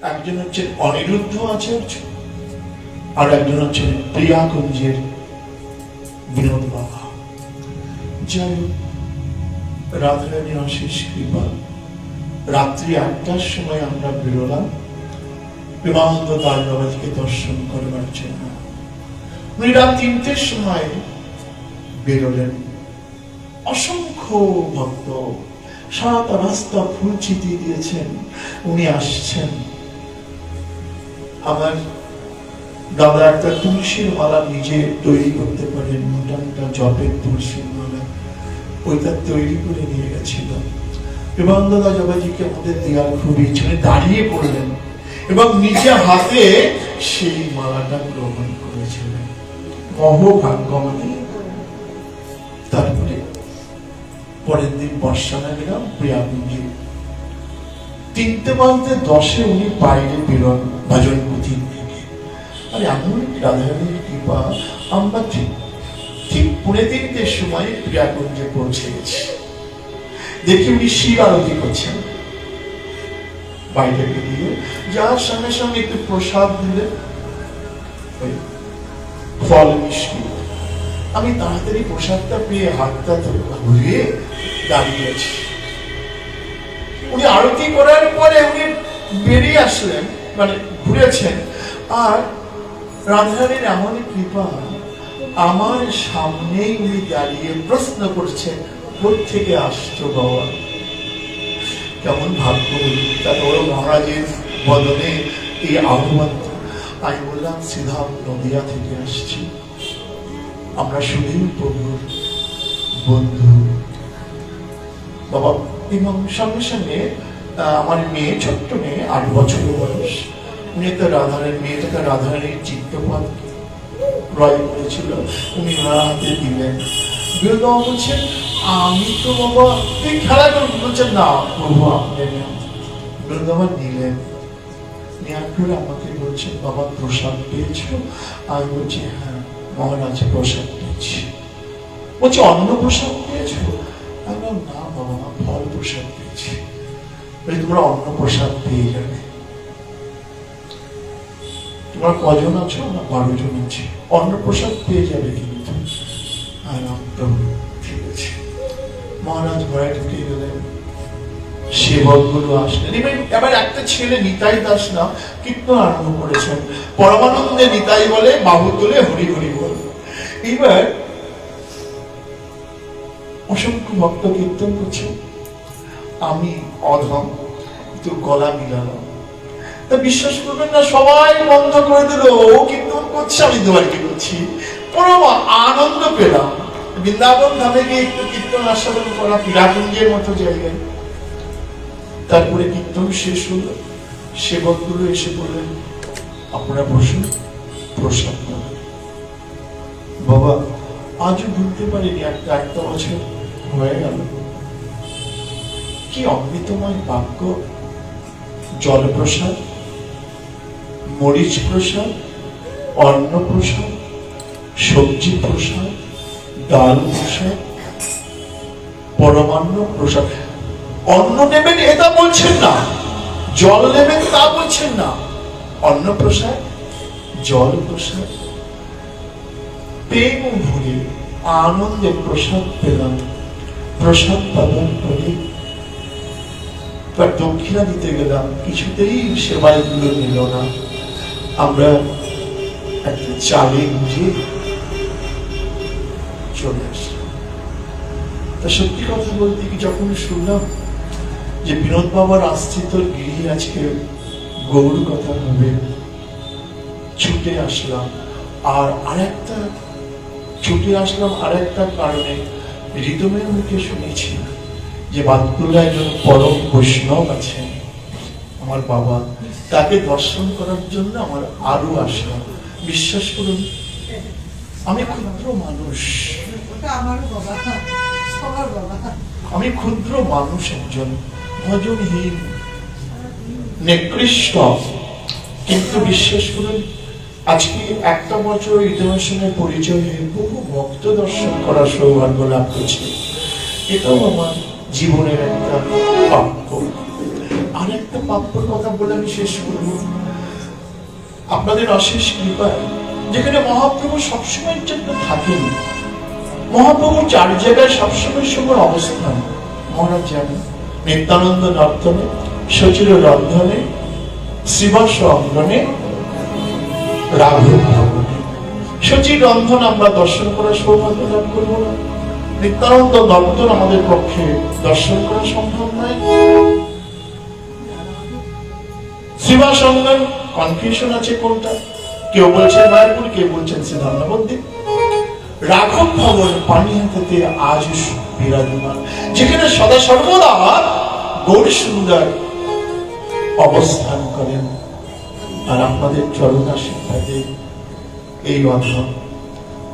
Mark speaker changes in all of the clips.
Speaker 1: একজন হচ্ছেন অনিরুদ্ধ আচার্য, আর একজন হচ্ছেন প্রিয়াকুঞ্জের বিনোদ বাবা। যাই হোক, রাধারানী অশেষ কৃপা, রাত্রি 8টার সময় আমরা বেরোলাম প্রেমানন্দ দাস বাবাজিকে দর্শন করবার জন্য। উনি রাত 3টের সময় বেরোলেন। অসংখ্য ভক্ত সারা রাস্তা ফুল ছিটিয়ে দিয়েছেন, উনি আসছেন। আমার দাদা একটা তুলসীর মালা নিজে তৈরি করতে পারেন, মোটা মোটা জপের তুলসীর মালা, ওইটা তৈরি করে নিয়ে গেছিল। প্রেমানন্দ দাস বাবাজিকে আমাদের দেওয়ার খুব ইচ্ছে, দাঁড়িয়ে পড়লেন এবং নিজে হাতে সেই মালাটা গ্রহণ করেছিলেন। মহোভাগ্যবতী। তারপরে পরের দিন বর্ষানা গেলাম প্রিয়াকুঞ্জে। 3:10 উনি বাইরে বেরোন ভজন কুটির থেকে। আর এমন রাধারানীর কৃপা, আমরা ঠিক 3:45 সময় প্রিয়াকুঞ্জে পৌঁছে গেছি। দেখি উনি শিব আরতি করছেন। বাইরে বেরিয়ে যার সঙ্গে সঙ্গে একটু প্রসাদ দিলেন, ফল মিষ্টি। আমি তাড়াতাড়ি প্রসাদটা পেয়ে হাতটা ঘুরিয়ে দাঁড়িয়ে আছি। উনি আরতি করার পরে উনি বেরিয়ে আসলেন, মানে ঘুরেছেন। আর রাধারানীর এমন কৃপা, আমার সামনেই উনি দাঁড়িয়ে প্রশ্ন করছেন, কোথেকে আসছো বাবা? কেমন ভাগ্য! তারপর মহারাজের বদলে এই আহ্বান। আমি বললাম, সিধা নদিয়া থেকে আসছি, আমরা সুধীর প্রভুর বন্ধু বাবা। এবং সঙ্গে সঙ্গে আমার মেয়ে, ছোট্ট মেয়ে, 8 বছর বয়স, উনি একটা রাধারানীর মেয়েটাকে রাধারানীর চিত্রপট ক্রয় করেছিল, উনি ওনার হাতে দিলেন। বিনোদ বাবা বলছেন, আমি তো বাবা তুই খেলা কর, বলছেন না প্রভু আপনি। বিনোদ বাবা নিলেন, নেওয়ার পরে আমাকে বলছেন, বাবা প্রসাদ পেয়েছো? আমি বলছি হ্যাঁ মহারাজ প্রসাদ পেয়েছি। বলছি অন্ন প্রসাদ পেয়েছো? আমি বললাম না বাবা, ফল প্রসাদ পেয়েছি। তোমরা অন্ন প্রসাদ পেয়ে যাবে। তোমরা কজন আছো? না 12 জন আছে। অন্ন প্রসাদ পেয়ে যাবে কিন্তু। ঠিক আছে। মহারাজ ঘরে ঢুকে গেলেন, সেবক গুলো আসলেন। এবার একটা ছেলে নিতাই দাস না কীর্তন আরম্ভ করেছেন। পরমানন্দে নিতাই বলে, বাহু তুলে হরি হরি বলে। এবার অসংখ্য ভক্ত কীর্তন করছে, আমি অধম একটু গলা মিলালাম। তা বিশ্বাস করবেন না, সবাই বন্ধ করে দিল। ও কীর্তন করছে, আমি দোয়ারকি করছি, পরম আনন্দ পেলাম। বৃন্দাবন ধামে গিয়ে একটু কীর্তন আস্বাদন করা, প্রিয়াকুঞ্জের মতো জায়গায়। তারপরে কীর্তন শেষ হলো, সেবক গুলো এসে বললেন, আপনারা বসুন, প্রসাদ পাবেন। বাবা আজও ভুলতে পারিনি, একটা বছর হয়ে গেল। কি অমৃতময় বাক্য! জল প্রসাদ, মরিচ প্রসাদ, অন্ন প্রসাদ, সবজি প্রসাদ, ডাল প্রসাদ, পরমান্ন প্রসাদ। অন্ন নেবেন এটা বলছেন না, জল নেবেন তা বলছেন না। অন্ন প্রসাদ, জল প্রসাদ, প্রেম ভরে আনন্দে প্রসাদ পেলাম। প্রসাদ পাবার পরে দক্ষিণা দিতে গেলাম, কিছুতেই সেবাই গুলো নিল না। আমরা একটা চালে গুঁজে চলে আসলাম। তা সত্যি কথা বলতে কি, যখন শুনলাম যে বিনোদ বাবার আশ্রিত গৃহে আজকে গৌর কথা হবে, ছুটে আসলাম। আর আরেকটা ছুটে আসলাম আরেকটা কারণে, রিদমের মুখে শুনেছি যে বাদকুল্লায় একজন পরম বৈষ্ণব আছেন আমার বাবা, তাকে দর্শন করার জন্য আমার আরো আসা। বিশ্বাস করুন, আমি ক্ষুদ্র মানুষ, আমি ক্ষুদ্র মানুষ, একজন ভজনহীন নিকৃষ্ট, কিন্তু বিশ্বাস করুন আজকে একটা বছর হৃদয়ের সঙ্গে পরিচয় হয়ে বহু ভক্ত দর্শন করার সৌভাগ্য লাভ করছে। এটাও আমার জীবনের একটা প্রাপ্য। আরেকটা একটা প্রাপ্যর কথা বলে আমি শেষ করব। আপনাদের অশেষ কৃপায় যেখানে মহাপ্রভু সবসময়ের জন্য থাকেন, মহাপ্রভু 4 জায়গায় সবসময় সময় অবস্থান। মহারাজ জানেন, নিত্যানন্দ নর্তনে, সচির রন্ধনে, শ্রীবাস অঙ্গনে, রাঘব ভবনে। সচির রন্ধন আমরা দর্শন করার সৌভাগ্য লাভ করবো না, নিত্যানন্দ নর্তন আমাদের পক্ষে দর্শন করা সম্ভব নয়। শ্রীবাস অঙ্গন কনফিউশন আছে কোনটা, কেউ বলছেন মায়াপুর, কেউ বলছেন সিদ্ধান্তবদ্বীপ। রাঘব ভবন পানিহাটিতে আজ বিরাজমান, যেখানে সদা সর্বদা গৌর সুন্দর অবস্থান করেন। আর আপনাদের চরণ আশীর্বাদে এই অধম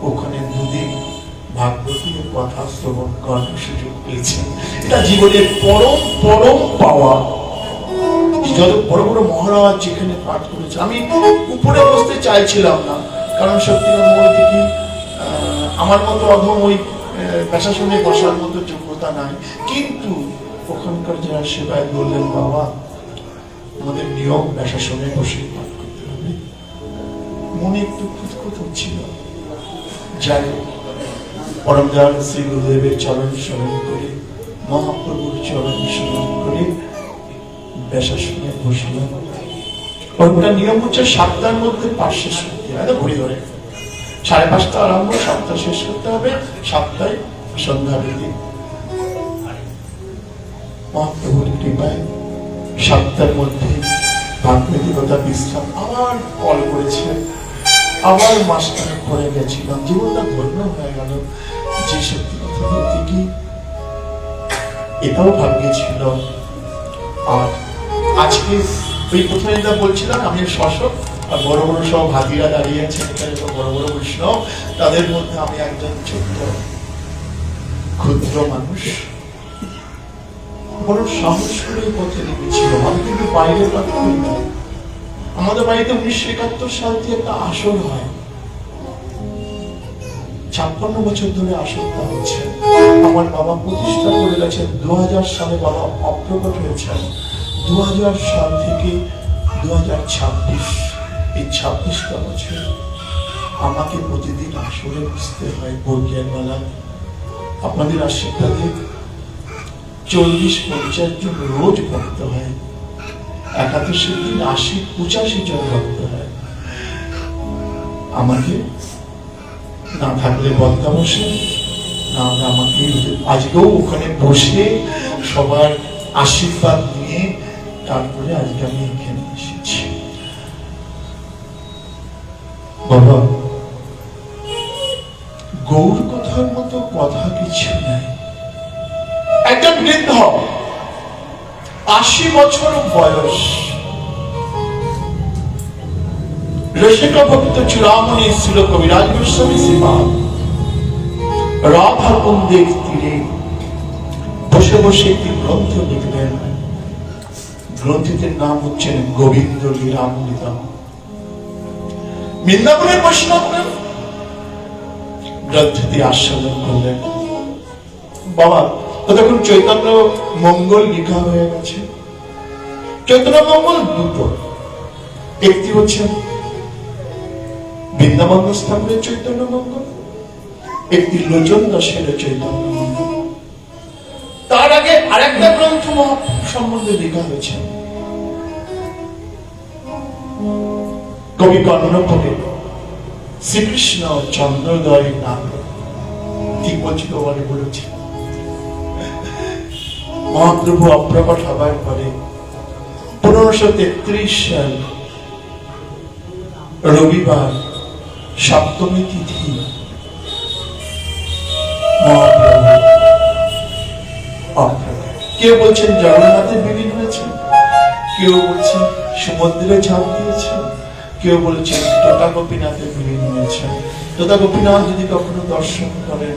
Speaker 1: ওখানে দুদিন ভাগবতীর কথা শ্রবণ করার সুযোগ পেয়েছেন। এটা জীবনের পরম পরম পাওয়া। যত বড় বড় মহারাজ যেখানে পাঠ করেছে, আমি উপরে বসতে চাইছিলাম না, কারণ সত্যি থেকে আমার মতো অধম ওই পেশাসনে বসার মতো যোগ্যতা নাই। কিন্তু ওখানকার যারা সেবায় বললেন, বাবা আমাদের নিয়ম পেশাসনে বসে পাঠ করতে হবে। মনে একটু খুঁতখুত হচ্ছিল। যাই পরম দয়াল শ্রী গুরুদেবের চরণ স্মরণ করে, মহাপ্রভুর চরণ স্মরণ করে পেশাসনে বসলাম। ওটা নিয়ম হচ্ছে 7টার মধ্যে পাঠ শেষ করতে হবে, ঘড়ি ধরে 5:30 আরম্ভ, 7টা শেষ করতে হবে, 7টায় সন্ধ্যা বেদি। মহাপ্রভুর কৃপায় 7টার মধ্যে ভাগবতীকতা বিশ্রাম আবার কল করেছে, আবার মাস্টারে পড়ে গেছিলাম। জীবনটা ধন্য হয়ে গেল। যে সত্যি কথা বলতে কি এটাও ভাগ্যে ছিল। আর আজকে ওই প্রথমে যা বলছিলাম, আমি শাসক আর বড় বড় সব হাতিরা দাঁড়িয়ে আছে, এখানে সব বড় বড় বৈষ্ণব, তাদের মধ্যে আমি একজন ছোট্ট ক্ষুদ্র মানুষ। বড় সাহস করে পথে নেমেছিলাম। আমি কিন্তু বাইরের কথা বলি না। আমাদের বাড়িতে 1971 সাল থেকে একটা আসর হয়, 56 বছর ধরে আসরটা হচ্ছে। আমার বাবা প্রতিষ্ঠা করে গেছেন 2000 সালে, বাবা অপ্রকট হয়েছেন। 2000 সাল থেকে 2026, এই 26টা বছর আমাকে প্রতিদিন আসরে বসতে হয় বর্গিয়ার বেলা। আপনাদের আশীর্বাদে 40-50 জন রোজ পড়তে হয়, একাদশীর দিন 80-85 জন পড়তে হয়। আমাকে না থাকলে বদলা বসে না, আমাকে আজকেও ওখানে বসে সবার আশীর্বাদ নিয়ে তারপরে আজকে আমি এখানে এসেছি। বাবা, গৌর কথার মতো কথা কিছু নাই। একজন বৃদ্ধ, 80 বছর বয়স, রসিকা ভক্ত চূড়ামণি ছিল কবিরাজ গোস্বামী শ্রীপাদ রাধা কুন্দের তীরে বসে বসে একটি গ্রন্থ লিখলেন। গ্রন্থটির নাম হচ্ছে গোবিন্দ লীলামৃতম। বৃন্দাবনের বৈষ্ণবরা গ্রন্থটি আস্বাদন করলেন। বাবা, তখন চৈতন্য মঙ্গল লেখা হয়ে গেছে। চৈতন্য মঙ্গল দুটো, একটি হচ্ছে বৃন্দাবন স্তম্ভের চৈতন্য মঙ্গল, একটি লোচন দাসের চৈতন্য মঙ্গল। তার আগে আরেকটা গ্রন্থ সম্বন্ধে লেখা হয়েছে, কবি কর্ণপকে শ্রীকৃষ্ণ চন্দ্রোদয় নাম। ঠিক বলছি তো, বলেছি মহাপ্রভু অপ্রকট হবার পরে 1533 সাল রবিবার সপ্তমী তিথি মহাপ্রভু অপ্রকট। কেউ বলছেন জগন্নাথে বিলীন হয়েছে, কেউ বলছেন সমুদ্রে ঝাঁপ দিয়েছে, কেউ বলছেন তোতা গোপীনাথে বিলীন হয়েছে। তোতা গোপীনাথ যদি কখনো দর্শন করেন,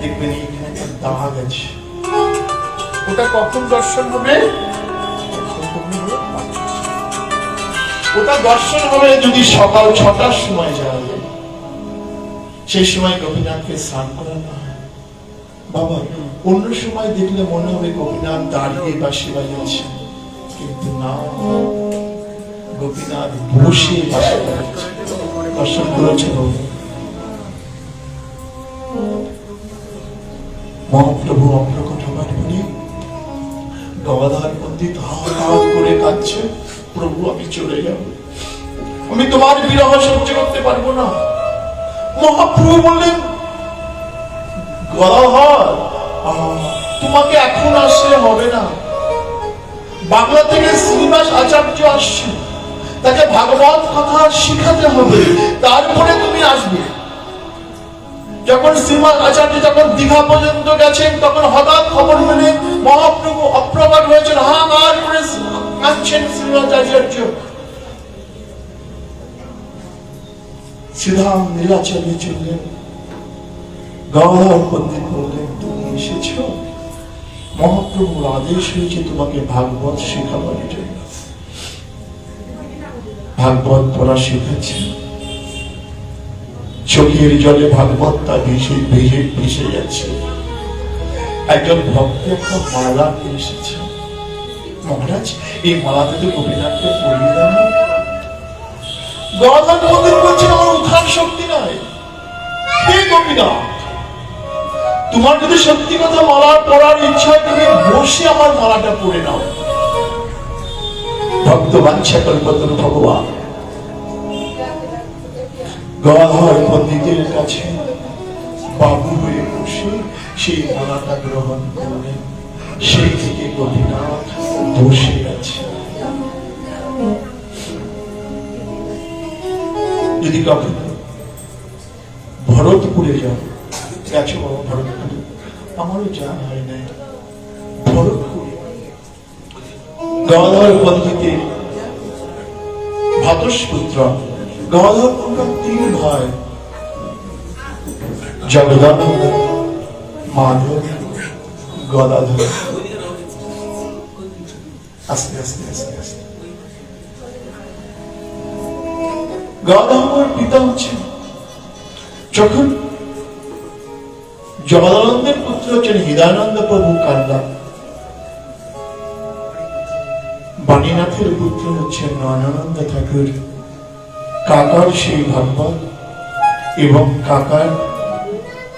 Speaker 1: দেখবেন এইখানে দাগ আছে। ওটা কখন দর্শন হবে? ওটা দর্শন হবে যদি সকাল 6টার সময় যাওয়া যায়। সেই সময় গোপীনাথকে স্নান করানো হয়। বাবা, অন্য সময় দেখলে মনে হবে গোপীনাথ দাঁড়িয়ে বাঁশি বাজাচ্ছেন, কিন্তু না, গোপীনাথ বসে বাসা বানাচ্ছে। দর্শন করেছেন মহাপ্রভু অপ্রকট হবার পরে গদাধর পণ্ডিত হাহাকার করে কাঁদছে, প্রভু আমি চলে যাব, আমি তোমার বিরহ সহ্য করতে পারবো না। মহাপ্রভু বললেন, গদাধর তোমাকে এখন আসলে হবে না, বাংলা থেকে শ্রীনিবাস আচার্য আসছে, তাকে ভাগবত কথা শিখাতে হবে, তারপরে তুমি আসবে। যখন শ্রীনিবাস আচার্য যখন দীঘা পর্যন্ত গেছেন, তখন হঠাৎ খবর পেলে মহাপ্রভু অপ্রকট হয়েছেন, হাহাকার করে কাঁদছেন শ্রীনিবাস আচার্য। সিধা নীলাচলে চললেন। গদাধর পণ্ডিত বললেন, তুমি এসেছ, মহাপ্রভুর আদেশ হয়েছে তোমাকে ভাগবত শেখাবার জন্য। ভাগবত পড়া শিখেছে, চোখের জলে ভাগবত তা ভেসে ভেসে ভেসে যাচ্ছে। একজন ভক্ত একটা মালা নিয়ে এসেছে, মহারাজ এই মালাতে তো গোপীনাথকে পরিয়ে দেন। গদাধর পণ্ডিত বলছেন, আমার উদ্ধার শক্তি নয়, হে গোপীনাথ, তোমার যদি সত্যি কথা মালা পড়ার ইচ্ছা হয়, তুমি বসে আমার মালাটা পড়ে নাও। ভক্ত বাঞ্ছা কল্পতরু ভগবান গদাধর পণ্ডিতের কাছে বাবু হয়ে বসে সেই মালাটা গ্রহণ করলেন। সেই থেকে গোপীনাথ বসে আছে। যদি কখনো ভরতপুরে যাও, গেছো বাবা ভরতপুরে? আমারও যা হয় নাই। ভরতপুরে গদাধর পণ্ডিতের ভ্রাতুষ্পুত্র, গদাধর পণ্ডিত 3 ভাই, জগদানন্দ, মাধব, গদাধর। আস্তে আস্তে আস্তে আস্তে গদাধর পিতা হচ্ছেন, যখন জগদানন্দের পুত্র হচ্ছেন হৃদয়ানন্দ প্রভু কান্ডা, বাণীনাথের পুত্র হচ্ছেন নয়নানন্দ ঠাকুর, কাকার সেই ভাগবত, এবং কাকার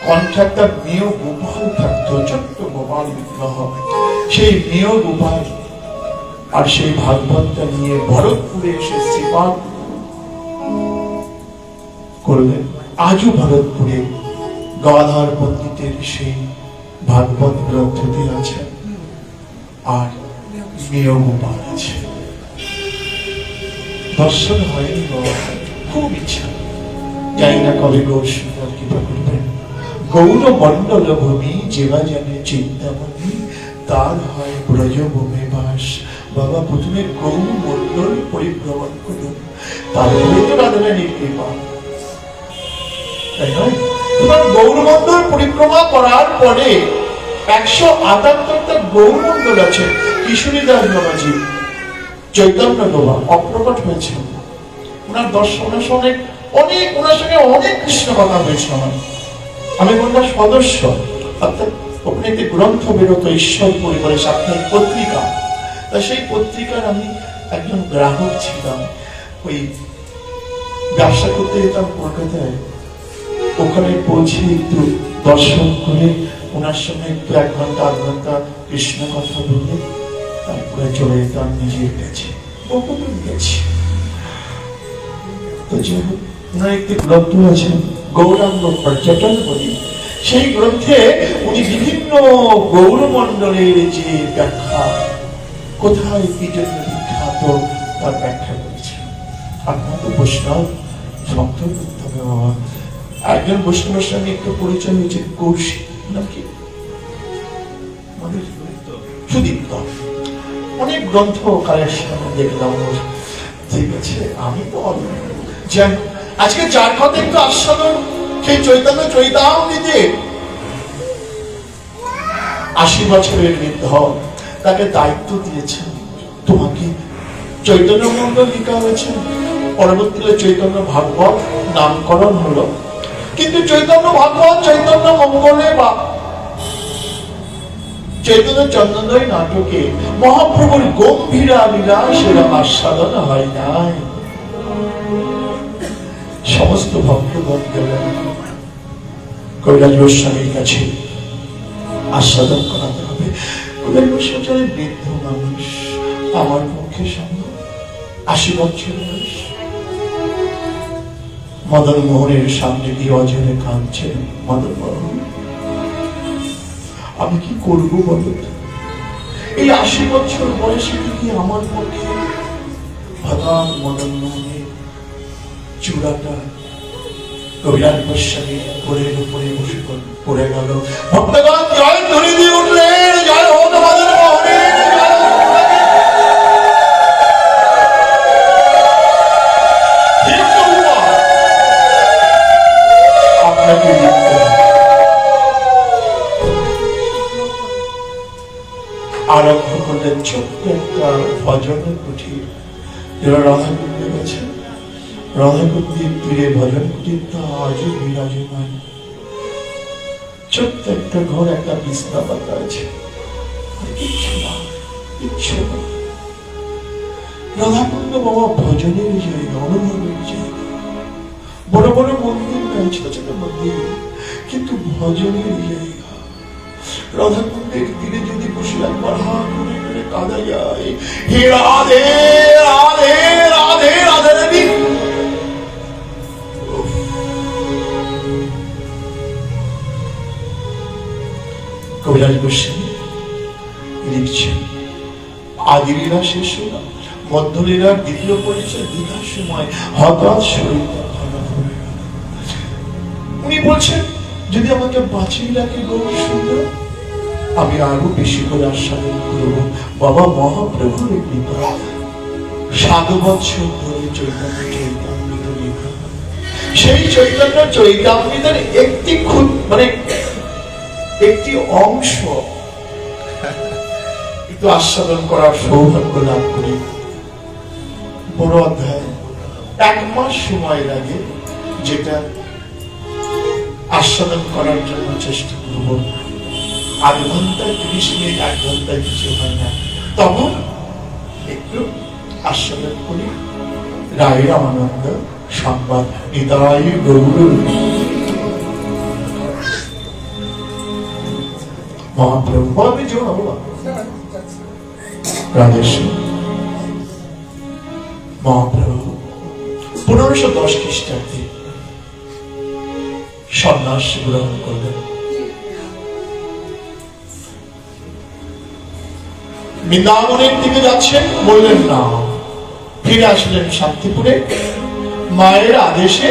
Speaker 1: কণ্ঠাক্তার মেয় গোপাল থাকতো, ছোট্ট গোপাল বিগ্রহ, সেই মেয় গোপাল আর সেই ভাগবতটা নিয়ে ভরতপুরে এসে শ্রীপাদ করলেন। আজও ভরতপুরে গদাধর পণ্ডিতের সেই ভাগবত গ্রন্থটি আছে, আর মেয় গোপাল আছে। দর্শন হয়নি, খুব ইচ্ছা, জানি না কবে গৌর সুন্দর কৃপা করবেন। গৌর মন্ডল ভূমি যেবা জানে চিন্তামণি, তার হয় ব্রজভূমে বাস। বাবা প্রথমে গৌর মন্ডল পরিভ্রমণ করুন, তারপরে তো রাধারানীর কৃপা, তাই নয়? তোমার গৌরমন্ডল পরিক্রমা করার পরে 178টা গৌরমন্ডল আছে। কিশোরীদাস বাবাজি, চৈতন্য বাবা অপ্রকট হয়েছে, ওনার দর্শনের সঙ্গে অনেক, ওনার সঙ্গে অনেক কৃষ্ণ কথা হয়েছে আমার। আমি ওনার সদস্য, অর্থাৎ ওখানে একটি গ্রন্থ বেরোতো ঈশ্বর পরিবারের সাপ্তাহিক পত্রিকা, তা সেই পত্রিকার আমি একজন গ্রাহক ছিলাম। ওই ব্যবসা করতে যেতাম কলকাতায়, ওখানে পৌঁছে একটু দর্শন করে ওনার সঙ্গে একটু 1 ঘন্টা 8 ঘন্টা কৃষ্ণ কথা বলে তারপরে চলে যেতাম নিজের কাছে। বহুদিন গেছি। তো যে ওনার একটি গ্রন্থ আছে গৌরাঙ্গ পর্যটন বলি, সেই গ্রন্থে উনি বিভিন্ন গৌরমণ্ডলের যে ব্যাখ্যা, কোথায় কি জন্য বিখ্যাত, তার ব্যাখ্যা করেছেন। আপনার তো বৈষ্ণব ভক্ত করতে হবে বাবা। একজন বৈষ্ণবের সঙ্গে একটু পরিচয় হয়েছে, কৌশিক নাকি সুদীপ্ত, অনেক গ্রন্থ কালেকশন দেখলাম। ঠিক আছে, আমি তো জানি আজকে যার কথা একটু আস্বাদন, সেই চৈতন্য চৈতামৃতে 80 বছরের বৃদ্ধ, তাকে দায়িত্ব দিয়েছেন, তোমাকে চৈতন্য মন্ডল লিখা হয়েছে, পরবর্তীতে চৈতন্য ভাগবত নামকরণ হলো। কিন্তু চৈতন্য ভাগবত চৈতন্য মঙ্গলে বা চৈতন্য চন্দনময় নাটকে মহাপ্রভুর গম্ভীরা বিলাসের আস্বাদন হয় নাই। সমস্ত ভক্তগণ গেলেন কবিরাজ গোস্বামীর কাছে, আস্বাদন করাতে হবে। কবিরাজ গোস্বামী বৃদ্ধ মানুষ, আমার পক্ষে সম্ভব, 80 বছর বয়স। মদন মোহনের সামনে দিয়ে অজরে কাঁদছেন। মদন মোহন, আমি কি করবো বলো? এই 80 বছর বয়সে কি আমার পক্ষে? হঠাৎ মদন মোহনের চূড়াটা কবিরাজ গোস্বামী কোলের উপরে বসে পড়ে গেল। ভক্তগণ জয় ধ্বনি দিয়ে উঠলেন, জয় হোক মদন মোহনের, আপনাকে আরম্ভ করলেন ছোট্ট একটা ভজনের কুঠির। যারা রাধাকুণ্ডে গেছেন, রাধাকুণ্ডের তীরে ভজন কুঠিরটা আজও বিরাজমান। ছোট্ট একটা ঘর, একটা বিছনা পাতা আছে, কিচ্ছু না, কিচ্ছু না। রাধাকুণ্ড বাবা ভজনের জায়গা, অনুভবের জায়গা। বড় বড় মন্দির নাই, ছোট ছোট মন্দির, কিন্তু ভজনের জায়গা। রাধাকুণ্ডের তীরে যদি বসে একবার হা করে করে কাঁদা যায়, হে রাধে রাধে রাধে রাধে রাধে। কবিরাজ গোস্বামী লিখছেন, আদিলীলা শেষ হল, মধ্যলীলার দ্বিতীয় পরিচয় দীঘার সময় হঠাৎ শরীর উনি বলছেন, যদি আমাকে বাঁচিয়ে রাখে গৌর সুন্দর, আমি আরো বেশি করে আস্বাদন করব বাবা মহাপ্রভুর কৃপা। 7 বছর ধরে চৈতন্য চৈতামৃত লেখা, সেই চৈতন্য চৈতামৃতের একটি মানে একটি অংশ একটু আস্বাদন করার সৌভাগ্য লাভ করি। বড় অধ্যায়, 1 মাস সময় লাগে, যেটা আস্বাদন করার জন্য চেষ্টা করব। 8 ঘন্টায় 30 মিনিট, 1 ঘন্টায় কিছু হয় না, তখন একটু আস্বাদন করি। রায় রামানন্দ সংবাদ, নিতাই গৌর মহাপ্রভু বলবে যে রাধেশ্বর মহাপ্রভু 1510 খ্রিস্টাব্দে সন্ন্যাস গ্রহণ করলেন। বৃন্দাবনের দিকে যাচ্ছেন, বললেন না, ফিরে আসলেন শান্তিপুরে। মায়ের আদেশে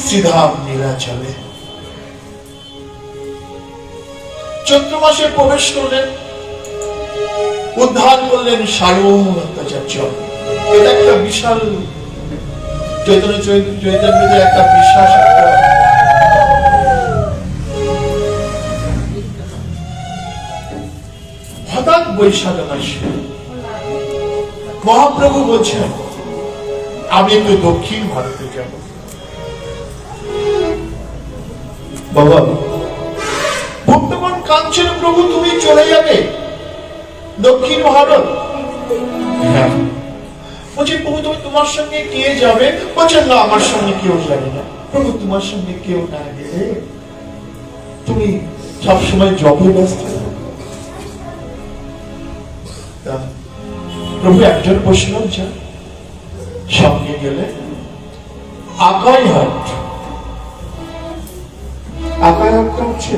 Speaker 1: সিধা নীলাচলে চৈত্র মাসে প্রবেশ করলেন, উদ্ধার করলেন সার্বভৌমাচার্য। এটা একটা বিশাল চৈতন্যের একটা বিশ্বাস। হঠাৎ বৈশাখ মাসে মহাপ্রভু বলছেন, আমি একটু দক্ষিণ ভারতে যাব। বাবা ভক্তগণ কাঞ্চন, প্রভু তুমি চলে যাবে দক্ষিণ ভারত? হ্যাঁ। বলছি প্রভু তুমি, তোমার সঙ্গে কে যাবে? বলছেন না, আমার সঙ্গে কেউ যাবে না। প্রভু তোমার সঙ্গে কেউ না গেলে তুমি সবসময় জবে ব্যস্ত। প্রভু একজন বসলেন, যা সঙ্গে গেলে আকাই হাট। আকাই হাটটা হচ্ছে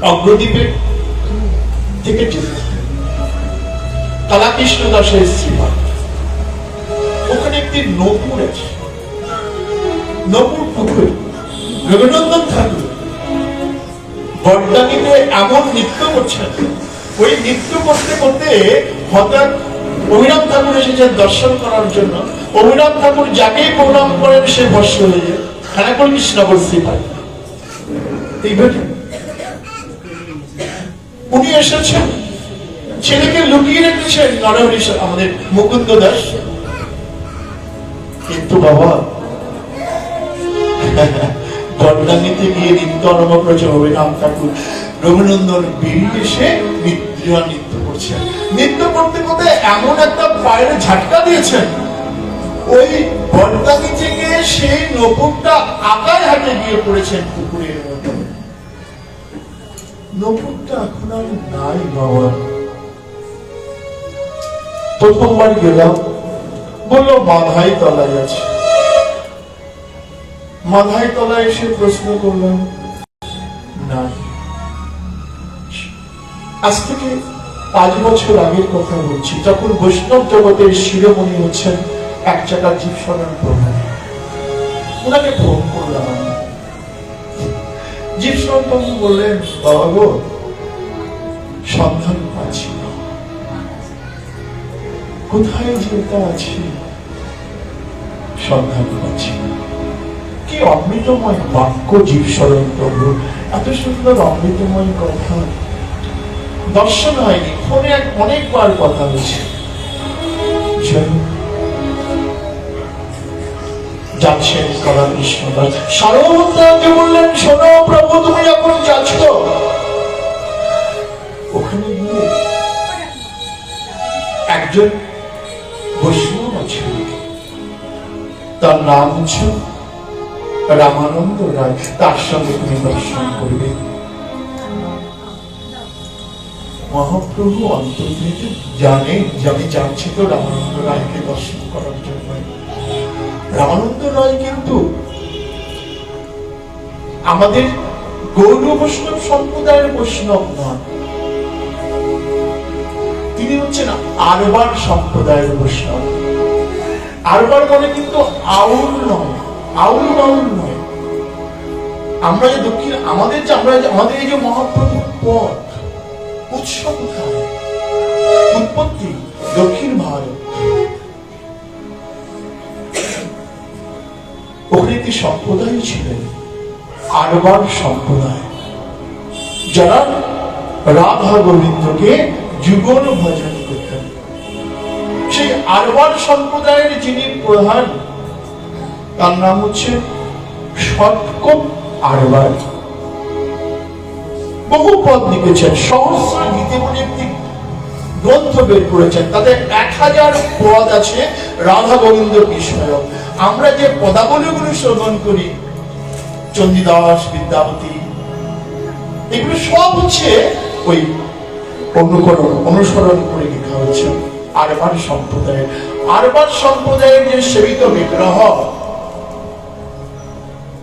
Speaker 1: অগ্রদ্বীপের থেকে যেতে কালাকৃষ্ণ দাসের শ্রীমঠ, ওখানে একটি নপুর আছে, নপুর পুকুর। রঘুনন্দন ঠাকুর বর্দানিতে এমন নৃত্য করছেন, ওই নৃত্য করতে করতে হঠাৎ অভিরাম ঠাকুর এসেছেন দর্শন করার জন্য। অভিরাম ঠাকুর যাকেই প্রণাম করেন সে ভস্ম হয়ে যায়। খানাকুল কৃষ্ণনগর শ্রীমঠ এইভাবে উনি এসেছেন, ছেলেকে লুকিয়ে রেখেছেন নরহরি আমাদের মুকুন্দ দাস। কিন্তু বাবা বরদাঙ্গিতে গিয়ে নৃত্য আরম্ভ করেছে রবীন্দ্রনাথ ঠাকুর। রঘুনন্দন বেরিয়ে এসে নৃত্য করছেন। নৃত্য করতে করতে এমন একটা পায়ের ঝাটকা দিয়েছেন, ওই বরদাঙ্গি থেকে সেই নপুরটা আকার হাতে গিয়ে পড়েছেন পুকুরের মধ্যে। নপুরটা এখন আর নাই বাবা। প্রথমবার গেলাম, বললো মাধাই তলায় আছে। মাধাই তলায় এসে প্রশ্ন করলাম, না। আজ থেকে 5 বছর আগের কথা বলছি, তখন বৈষ্ণব জগতের শিরোমণি হচ্ছেন এক চাকা জীবসরণ প্রভু। ওনাকে ফোন করলাম আমি। জীবসরণ প্রভু বললেন, বাবা গো, সন্ধান পাচ্ছি না, কোথায় যেটা আছে সন্ধান পাচ্ছি না। কি অমৃতময় বাক্য জীবসরণ প্রভু, এত সুন্দর অমৃতময় কথা। দর্শন হয়নি, ফোনে অনেকবার কথা হয়েছে। যাচ্ছেন কলা কৃষ্ণদাস, সারবত্তাকে বললেন, শোনো প্রভু, তুমি যখন যাচ্ছ, ওখানে গিয়ে একজন বৈষ্ণব আছে, তার নাম হচ্ছে রামানন্দ রায়, তার সঙ্গে তুমি দর্শন করবে। মহাপ্রভু অন্তর্নিহিত জানেন যে আমি যাচ্ছি তো রামানন্দ রায়কে দর্শন করার জন্য। রামানন্দ রায় কিন্তু আমাদের গৌর বৈষ্ণব সম্প্রদায়ের বৈষ্ণব নন, তিনি হচ্ছেন আরবার সম্প্রদায়ের বৈষ্ণব। আরবার মানে কিন্তু আউল নয়, আউল বাউল নয়। আমরা যে দক্ষিণ, আমাদের এই যে মহাপ্রভুর পথ, উৎস কোথায়? উৎপত্তি দক্ষিণ ভারত। ওখানে একটি সম্প্রদায় ছিলেন, আরবার সম্প্রদায়, যারা রাধা গোবিন্দকে যুগল ভজন করতেন। সেই আরবার সম্প্রদায়ের যিনি প্রধান, তার নাম হচ্ছে সৎকোপ আরবার। বহু পদ লিখেছেন, সহস্র গীতে বলে একটি গ্রন্থ বের করেছেন, তাতে 1000 পদ আছে রাধা গোবিন্দ বিষয়ক। আমরা যে পদাবলীগুলো শ্রবণ করি, চণ্ডীদাস, বিদ্যাবতী, এগুলো সব হচ্ছে ওই অনুসরণ করে লেখা হচ্ছে আরবার সম্প্রদায়ের। আরবার সম্প্রদায়ের যে সেবিত বিগ্রহ,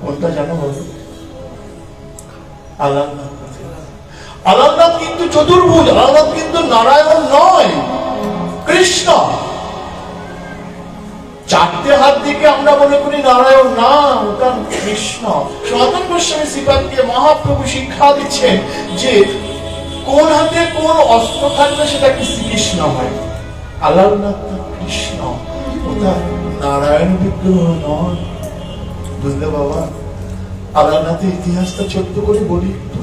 Speaker 1: কোনটা জানো বলো? আলালনাথ। আলালনাথ কিন্তু চতুর্ভুজ, আলালনাথ কিন্তু নারায়ণ নয়, কৃষ্ণ। 4টে হাত দিকে আমরা মনে করি নারায়ণ, না, ওটা কৃষ্ণ। সনাতন গোস্বামী শ্রীপাদকে মহাপ্রভু শিক্ষা দিচ্ছেন যে কোন হাতে কোন অস্ত্র থাকলে সেটা কি শ্রীকৃষ্ণ হয়। আলালনাথ কৃষ্ণ, ওটা নারায়ণ বিগ্রহ নয়। বুঝলে বাবা? আলালনাথের ইতিহাসটা ছোট্ট করে বলি একটু।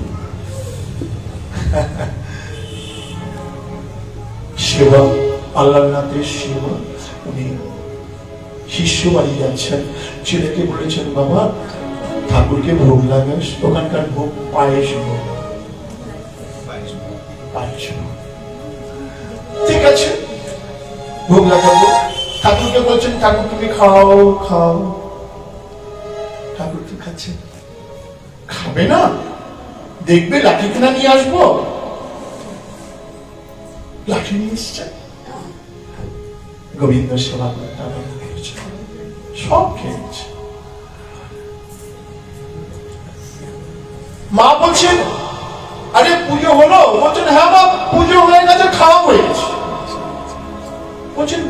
Speaker 1: সেবা, আলালনাথের সেবা। উনি শিষ্য বাড়ি যাচ্ছেন, ছেলেকে বলেছেন, বাবা ঠাকুরকে ভোগ লাগাস। ওখানকার ভোগ পায়েস ভোগ। ঠিক আছে, ভোগ লাগাবো। ঠাকুরকে বলছেন, ঠাকুর তুমি খাও খাও। ঠাকুর তো খাচ্ছে, খাবে না, দেখবে লাঠি কিনা নিয়ে আসবো। লাঠি নিয়ে এসছে, গোবিন্দ সেবা করতে আরম্ভ করেছে, সব খেয়েছে। মা বলছেন, আরে পুজো হলো? বলছেন, হ্যাঁ মা, পুজো হয়ে গেছে, খাওয়া হয়ে গেছে। বলছেন,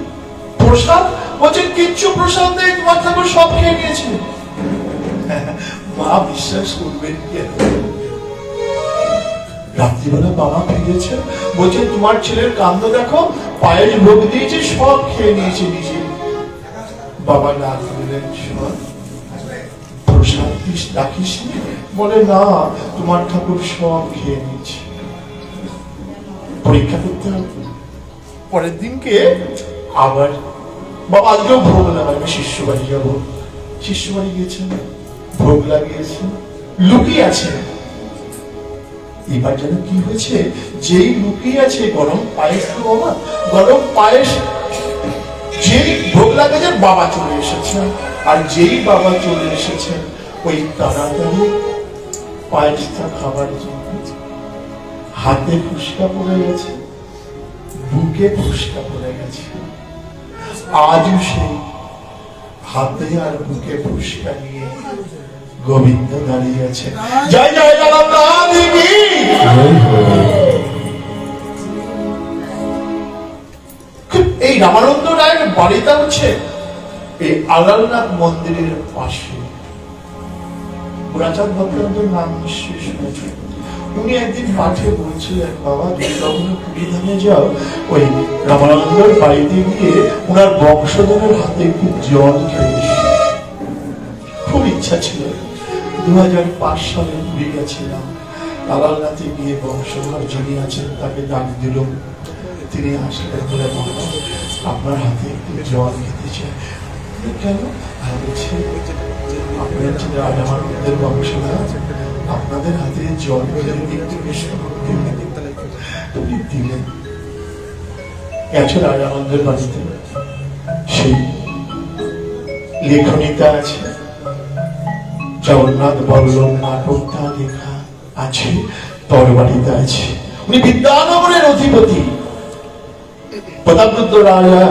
Speaker 1: প্রসাদ? বলছেন, কিচ্ছু প্রসাদ নেই, তোমার ঠাকুর সব খেয়ে নিয়েছে। মা বিশ্বাস করবেন কেন? রাত্রিবেলা বাবা ফিরেছে, বলছেন, তোমার ছেলের কাণ্ড দেখো, পায়েস ভোগ দিয়েছে, সব খেয়ে নিয়েছে নিজে। বাবা না করলেন, শোন, প্রসাদ রাখিস? বলে, না, তোমার ঠাকুর সব খেয়ে নিয়েছে। পরীক্ষা করতে হবে। পরের দিনকে আবার বাবা, আজকেও ভোগ লাগাবে, শিষ্য বাড়ি যাবো। শিষ্য বাড়ি গিয়েছেন, ভোগ লাগিয়েছে, লুকিয়ে আছে। এবার যেন কি হয়েছে, যেই লুকিয়ে আছে গরম পায়েস, তো বাবা গরম পায়েস যেই ভোগ লাগিয়েছে বাবা চলে এসেছেন। আর যেই বাবা চলে এসেছেন ওই তাড়াতাড়ি পায়েসটা খাবার জন্য হাতে ফুসকা পড়ে গেছে, বুকে ফুসকা পড়ে গেছে। আজও সেই হাতে আর বুকে ফুসকা নিয়ে গোবিন্দ দাঁড়িয়ে আছে। জয় জয় জগন্নাথ দেবী। এই রামানন্দ রায়ের বাড়িটা হচ্ছে এই আলালনাথ মন্দিরের পাশে। গুণাচাঁদ ভক্তের নাম নিশ্চয়ই শুনেছেন। উনি একদিন পাঠে বলছিলেন, বাবা যদি কখনো পুরী ধামে যাও ওই রামানন্দর বাড়িতে গিয়ে ওনার বংশধরের হাতে একটু জল খেয়ে। খুব ইচ্ছা ছিল। 2005 সালে পুরী গেছিলাম, আলালনাথে গিয়ে বংশধর যিনি আছেন তাকে ডাক দিল। তিনি আসলেন, বলে বাবা আপনার হাতে একটু জল খেতে চাই। কেন? বলছে আপনার হচ্ছে রামানন্দের বংশধর, আপনাদের হাতে জল খেলে একটু বেশি তুমি দিলেন। গেছে রামানন্দের বাড়িতে, সেই লেখনীটা আছে, জগন্নাথ বল্লভ নাটকটা লেখা আছে তরবারিতে আছে। উনি বিদ্যানগরের অধিপতি। প্রতাপরুদ্র রাজা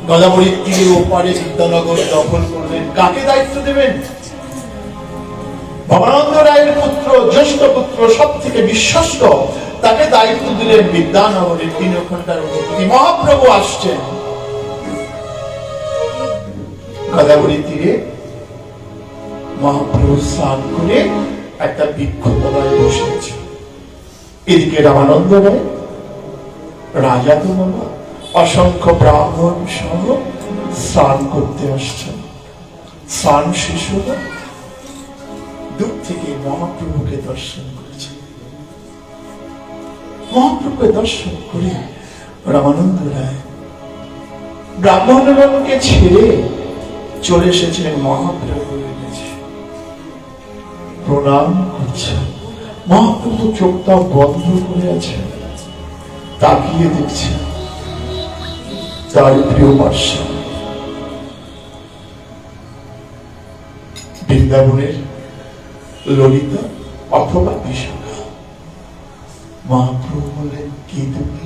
Speaker 1: গদাবরীর তীরের ওপারে বিদ্যানগর দখল করলেন। কাকে দায়িত্ব দেবেন? ভবানন্দ রায়ের পুত্র, জ্যেষ্ঠ পুত্র, সব থেকে বিশ্বস্ত, তাকে দায়িত্ব দিলেন বিদ্যানগরের 3 ঘন্টার অধিপতি। মহাপ্রভু আসছেন গদাবরীর তীরে। মহাপ্রভু স্নান করে একটা বৃক্ষতলায় বসে আছে। এদিকে রামানন্দ রায়, রাজা তো বাবা, অসংখ্য ব্রাহ্মণ সহ স্নান করতে আসছেন। স্নান শেষ হলো, দূর থেকে মহাপ্রভুকে দর্শন করেছেন। মহাপ্রভুকে দর্শন করে রামানন্দ রায় ব্রাহ্মণগণকে ছেড়ে চলে এসেছিলেন মহাপ্রভুর কাছে। প্রণাম করছেন। মহাপ্রভু চোখটা বন্ধ করে আছে, তাকিয়ে দেখছেন তার প্রিয় পার্শ্ব বৃন্দাবনের ললিতা অথবা বিশাখা। মহাপ্রভু বলেন, কি তুমি?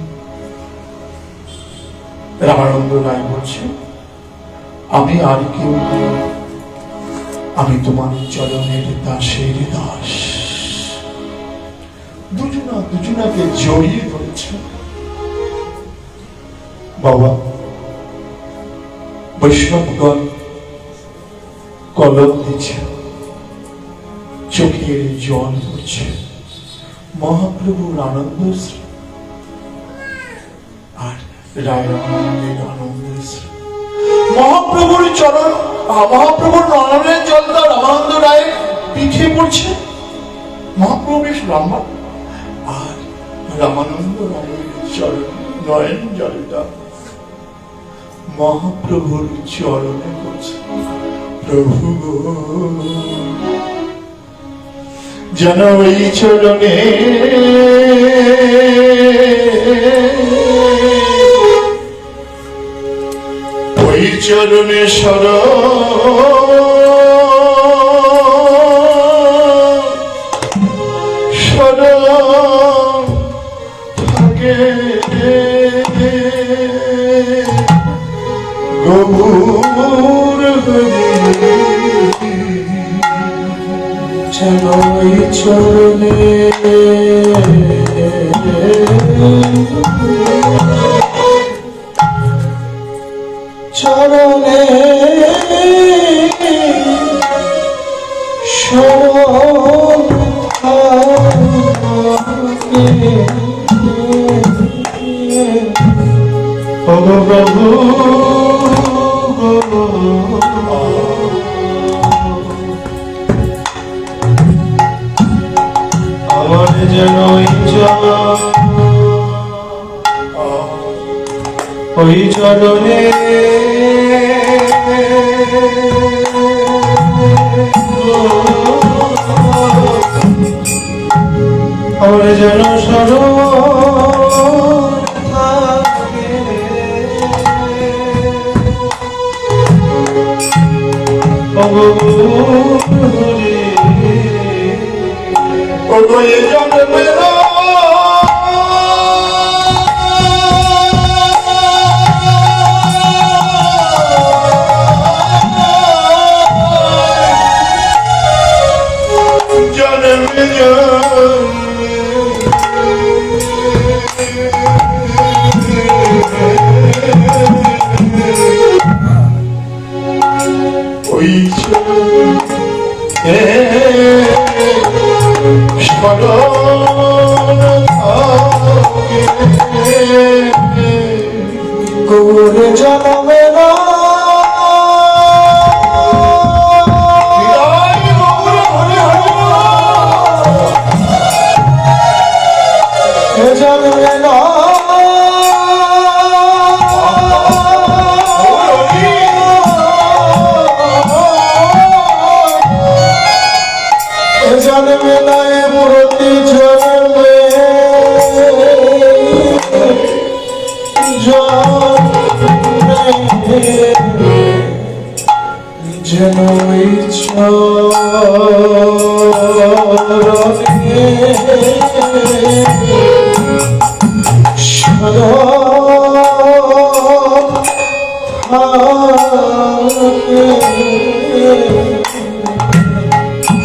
Speaker 1: রামানন্দ রায় বলছেন, আমি আর কেউ নই, আমি তোমার চরণের দাসের দাস। দুজনাকে জড়িয়ে ধরেছে। বাবা বৈষ্ণবগণ কলম দিচ্ছে, চোখের জল পড়ছে। মহাপ্রভুর আনন্দ আর রায় রামানন্দের আনন্দ। মহাপ্রভুর চরণ, মহাপ্রভুর নয়নের জলটা রামানন্দ রায়ের পিঠে পড়ছে। মহাপ্রভু বেশ লম্বা, আর রামানন্দ রায়ের চরণ নয়ন জলটা মহাপ্রভুর চরণে পড়ছে। প্রভু যেন ওই চরণে ওই চরণে থাকে গৌর চরণে চরণে চরণে প্রভু আমার যেন ওই চরণে
Speaker 2: আমার যেন স্মরণ থাকে গৌরে জন্মে না জন্মে না জন্মে নাই প্রতি জন্মে যেন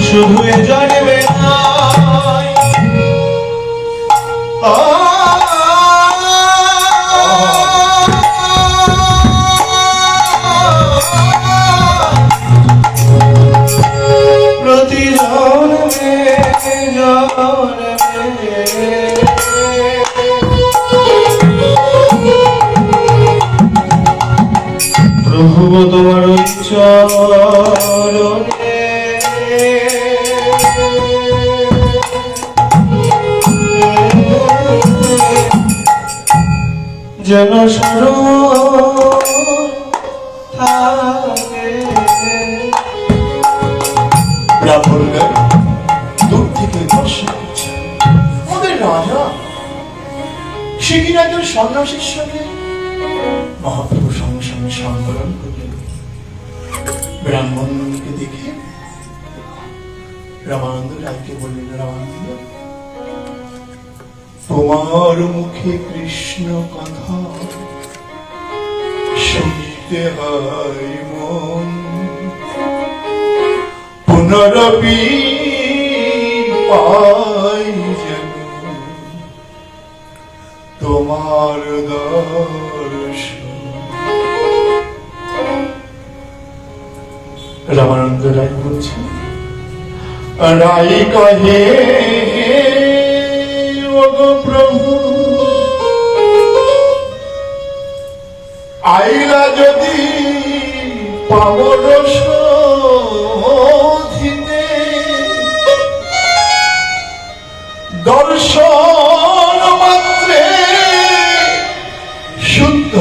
Speaker 2: শুধু জানবে না প্রতি জন্মে প্রভু তোমার চরণে যেন স্মরণ থাকে।
Speaker 1: ব্রাহ্মণরা দূর থেকে দর্শন করছে আমাদের রাজা সে কিনা একজন সন্ন্যাসীর সঙ্গে মহাপ্রভু সঙ্গে সঙ্গে সংকলন করলেন। ব্রাহ্মণকে দেখে রামানন্দ রায়কে বললেন, রামানন্দ, তোমার মুখে কৃষ্ণ কথা শুনতে হয় মন, পুনরপি পাই যেন তোমার দর্শন। রামানন্দ রায় বলছেন, রাই কহে ওগো প্রভু, আইলা যদি পাবরস ধীতে, দর্শন মাত্রে শুদ্ধ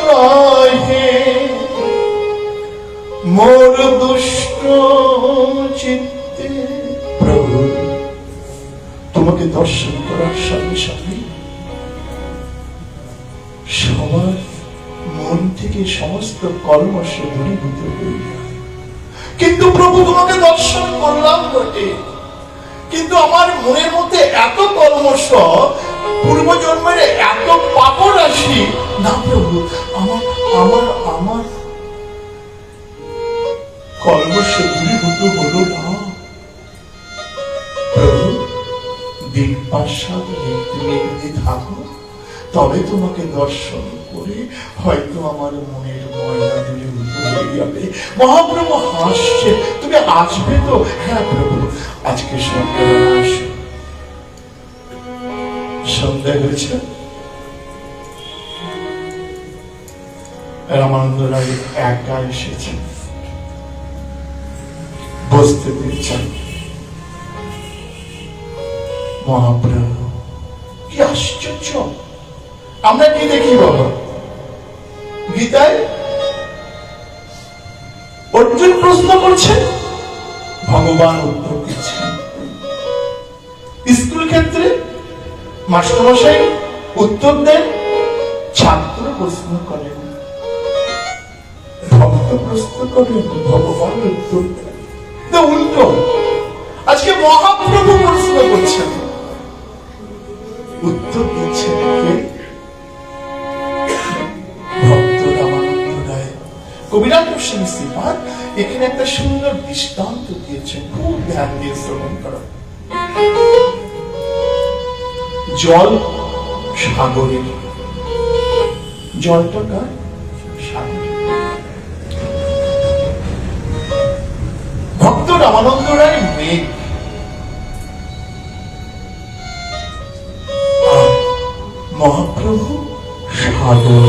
Speaker 1: রহে মোর দুষ্ট চিত্তে। প্রভু, তোমাকে দর্শন করার সঙ্গে সঙ্গে সবার মন থেকে সমস্ত কলমশ দূরীভূত হয়ে যায়। কিন্তু প্রভু, তোমাকে দর্শন করলাম বটে, কিন্তু আমার মনের মধ্যে এত কলমশ, পূর্বজন্মের এত পাপ রাশি না প্রভু, আমার আমার আমার কলমশ দূরীভূত হলো না। প্রভু, দিন ৫-৭ নির্বিঘ্নে থাকো, তবে তোমাকে দর্শন করে হয়তো আমার মনের ময়লা দূরীভূত হয়ে যাবে। মহাপ্রভু হাসছে, তুমি আসবে তো? হ্যাঁ প্রভু, আজকে সন্ধ্যাবেলা আসো। সন্ধ্যা হয়েছে, রামানন্দ রায় একা এসেছে, বসতে পেরেছেন। মহাপ্রভু, কি আশ্চর্য! আমরা কি দেখি বাবা গীতায়? অর্জুন প্রশ্ন করছে, ভগবান উত্তর দিচ্ছেন। স্কুল ক্ষেত্রে মাস্টারমশাই উত্তর দেন, ছাত্র প্রশ্ন করেন, ভক্ত প্রশ্ন করেন, ভগবান উত্তর দেন। উল্টো আজকে মহাপ্রভু প্রশ্ন করছেন, উত্তর দিচ্ছেন কে? ভক্ত রামানন্দ রায়। কবিরাজ গোস্বামী শ্রীপাদ এখানে একটা সুন্দর দৃষ্টান্ত দিয়েছেন, খুব ধ্যান দিয়ে শ্রবণ করা। জল সাগরের, জলটা কার? সাগরের। ভক্ত রামানন্দ রায় মেঘ, আর মহাপ্রভু সাগর।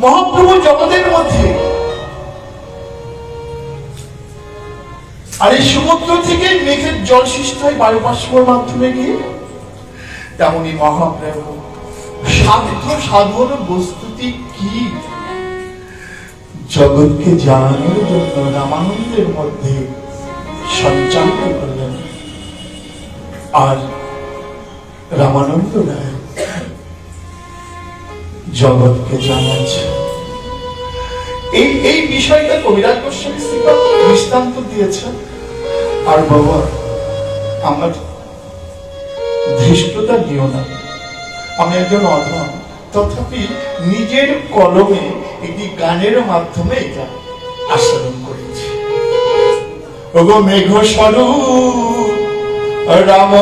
Speaker 1: মহাপ্রভু জগতের মধ্যে, আর এই সমুদ্র থেকে মেঘের জল সৃষ্টি হয় বায়ু বাষ্পের মাধ্যমে গিয়ে, তেমনি মহাপ্রভু সাধ্য সাধন বস্তুটি কি জগৎকে জানানোর জন্য রামানন্দের মধ্যে সঞ্চালিত করলেন। আর রামানন্দ রায় জগৎকে জানাচ্ছে। এই বিষয়টা কবিরাজ গোস্বামী শ্রীপাদ দৃষ্টান্ত দিয়েছেন। আর বাবা, আমার ধৃষ্টতা নিও না, আমি একজন অধম, তথাপি নিজের কলমে একটি গানের মাধ্যমে এটা আচরণ করেছি। ওগো মেঘ স্বরূপ রাম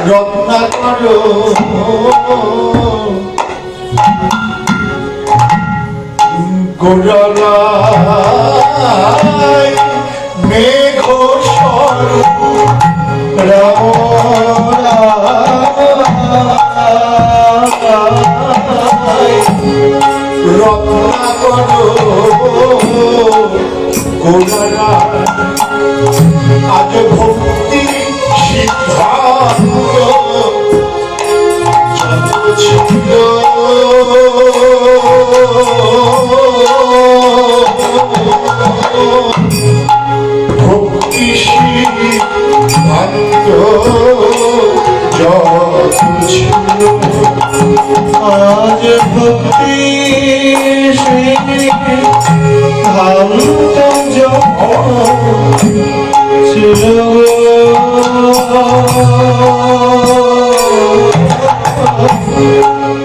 Speaker 1: রত্নাকর গোড়ায় মেঘ স্বরূপ রাম রত্নাকর গোড়ায় আজ ভক্তি সিদ্ধান্ত যত ছিল ভক্তি সিদ্ধান্ত যত ছিল
Speaker 2: আজ ভক্তি সিদ্ধান্ত ছিল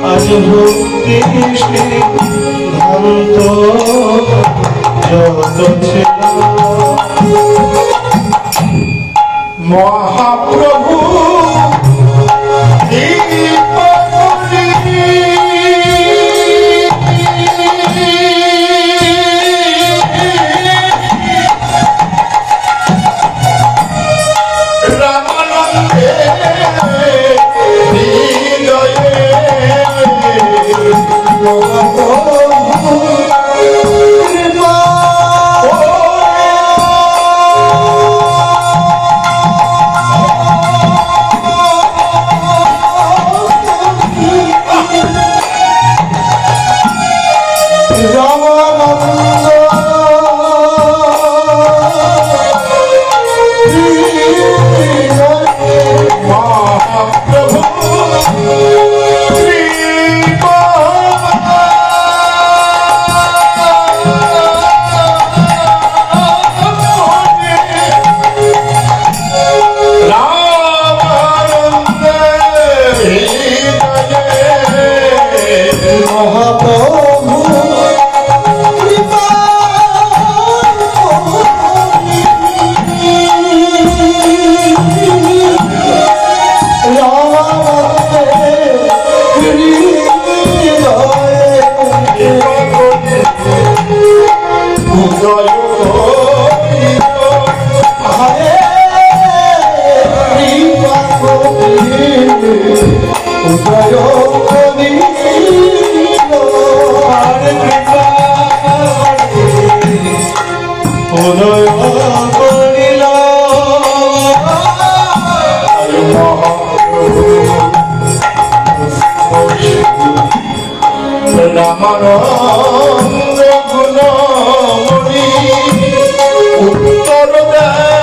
Speaker 2: আজ ভক্তি সিদ্ধান্ত যত ছিল
Speaker 1: মহাপ্রভু রামানন্দ গুণমণি উত্তর দেয়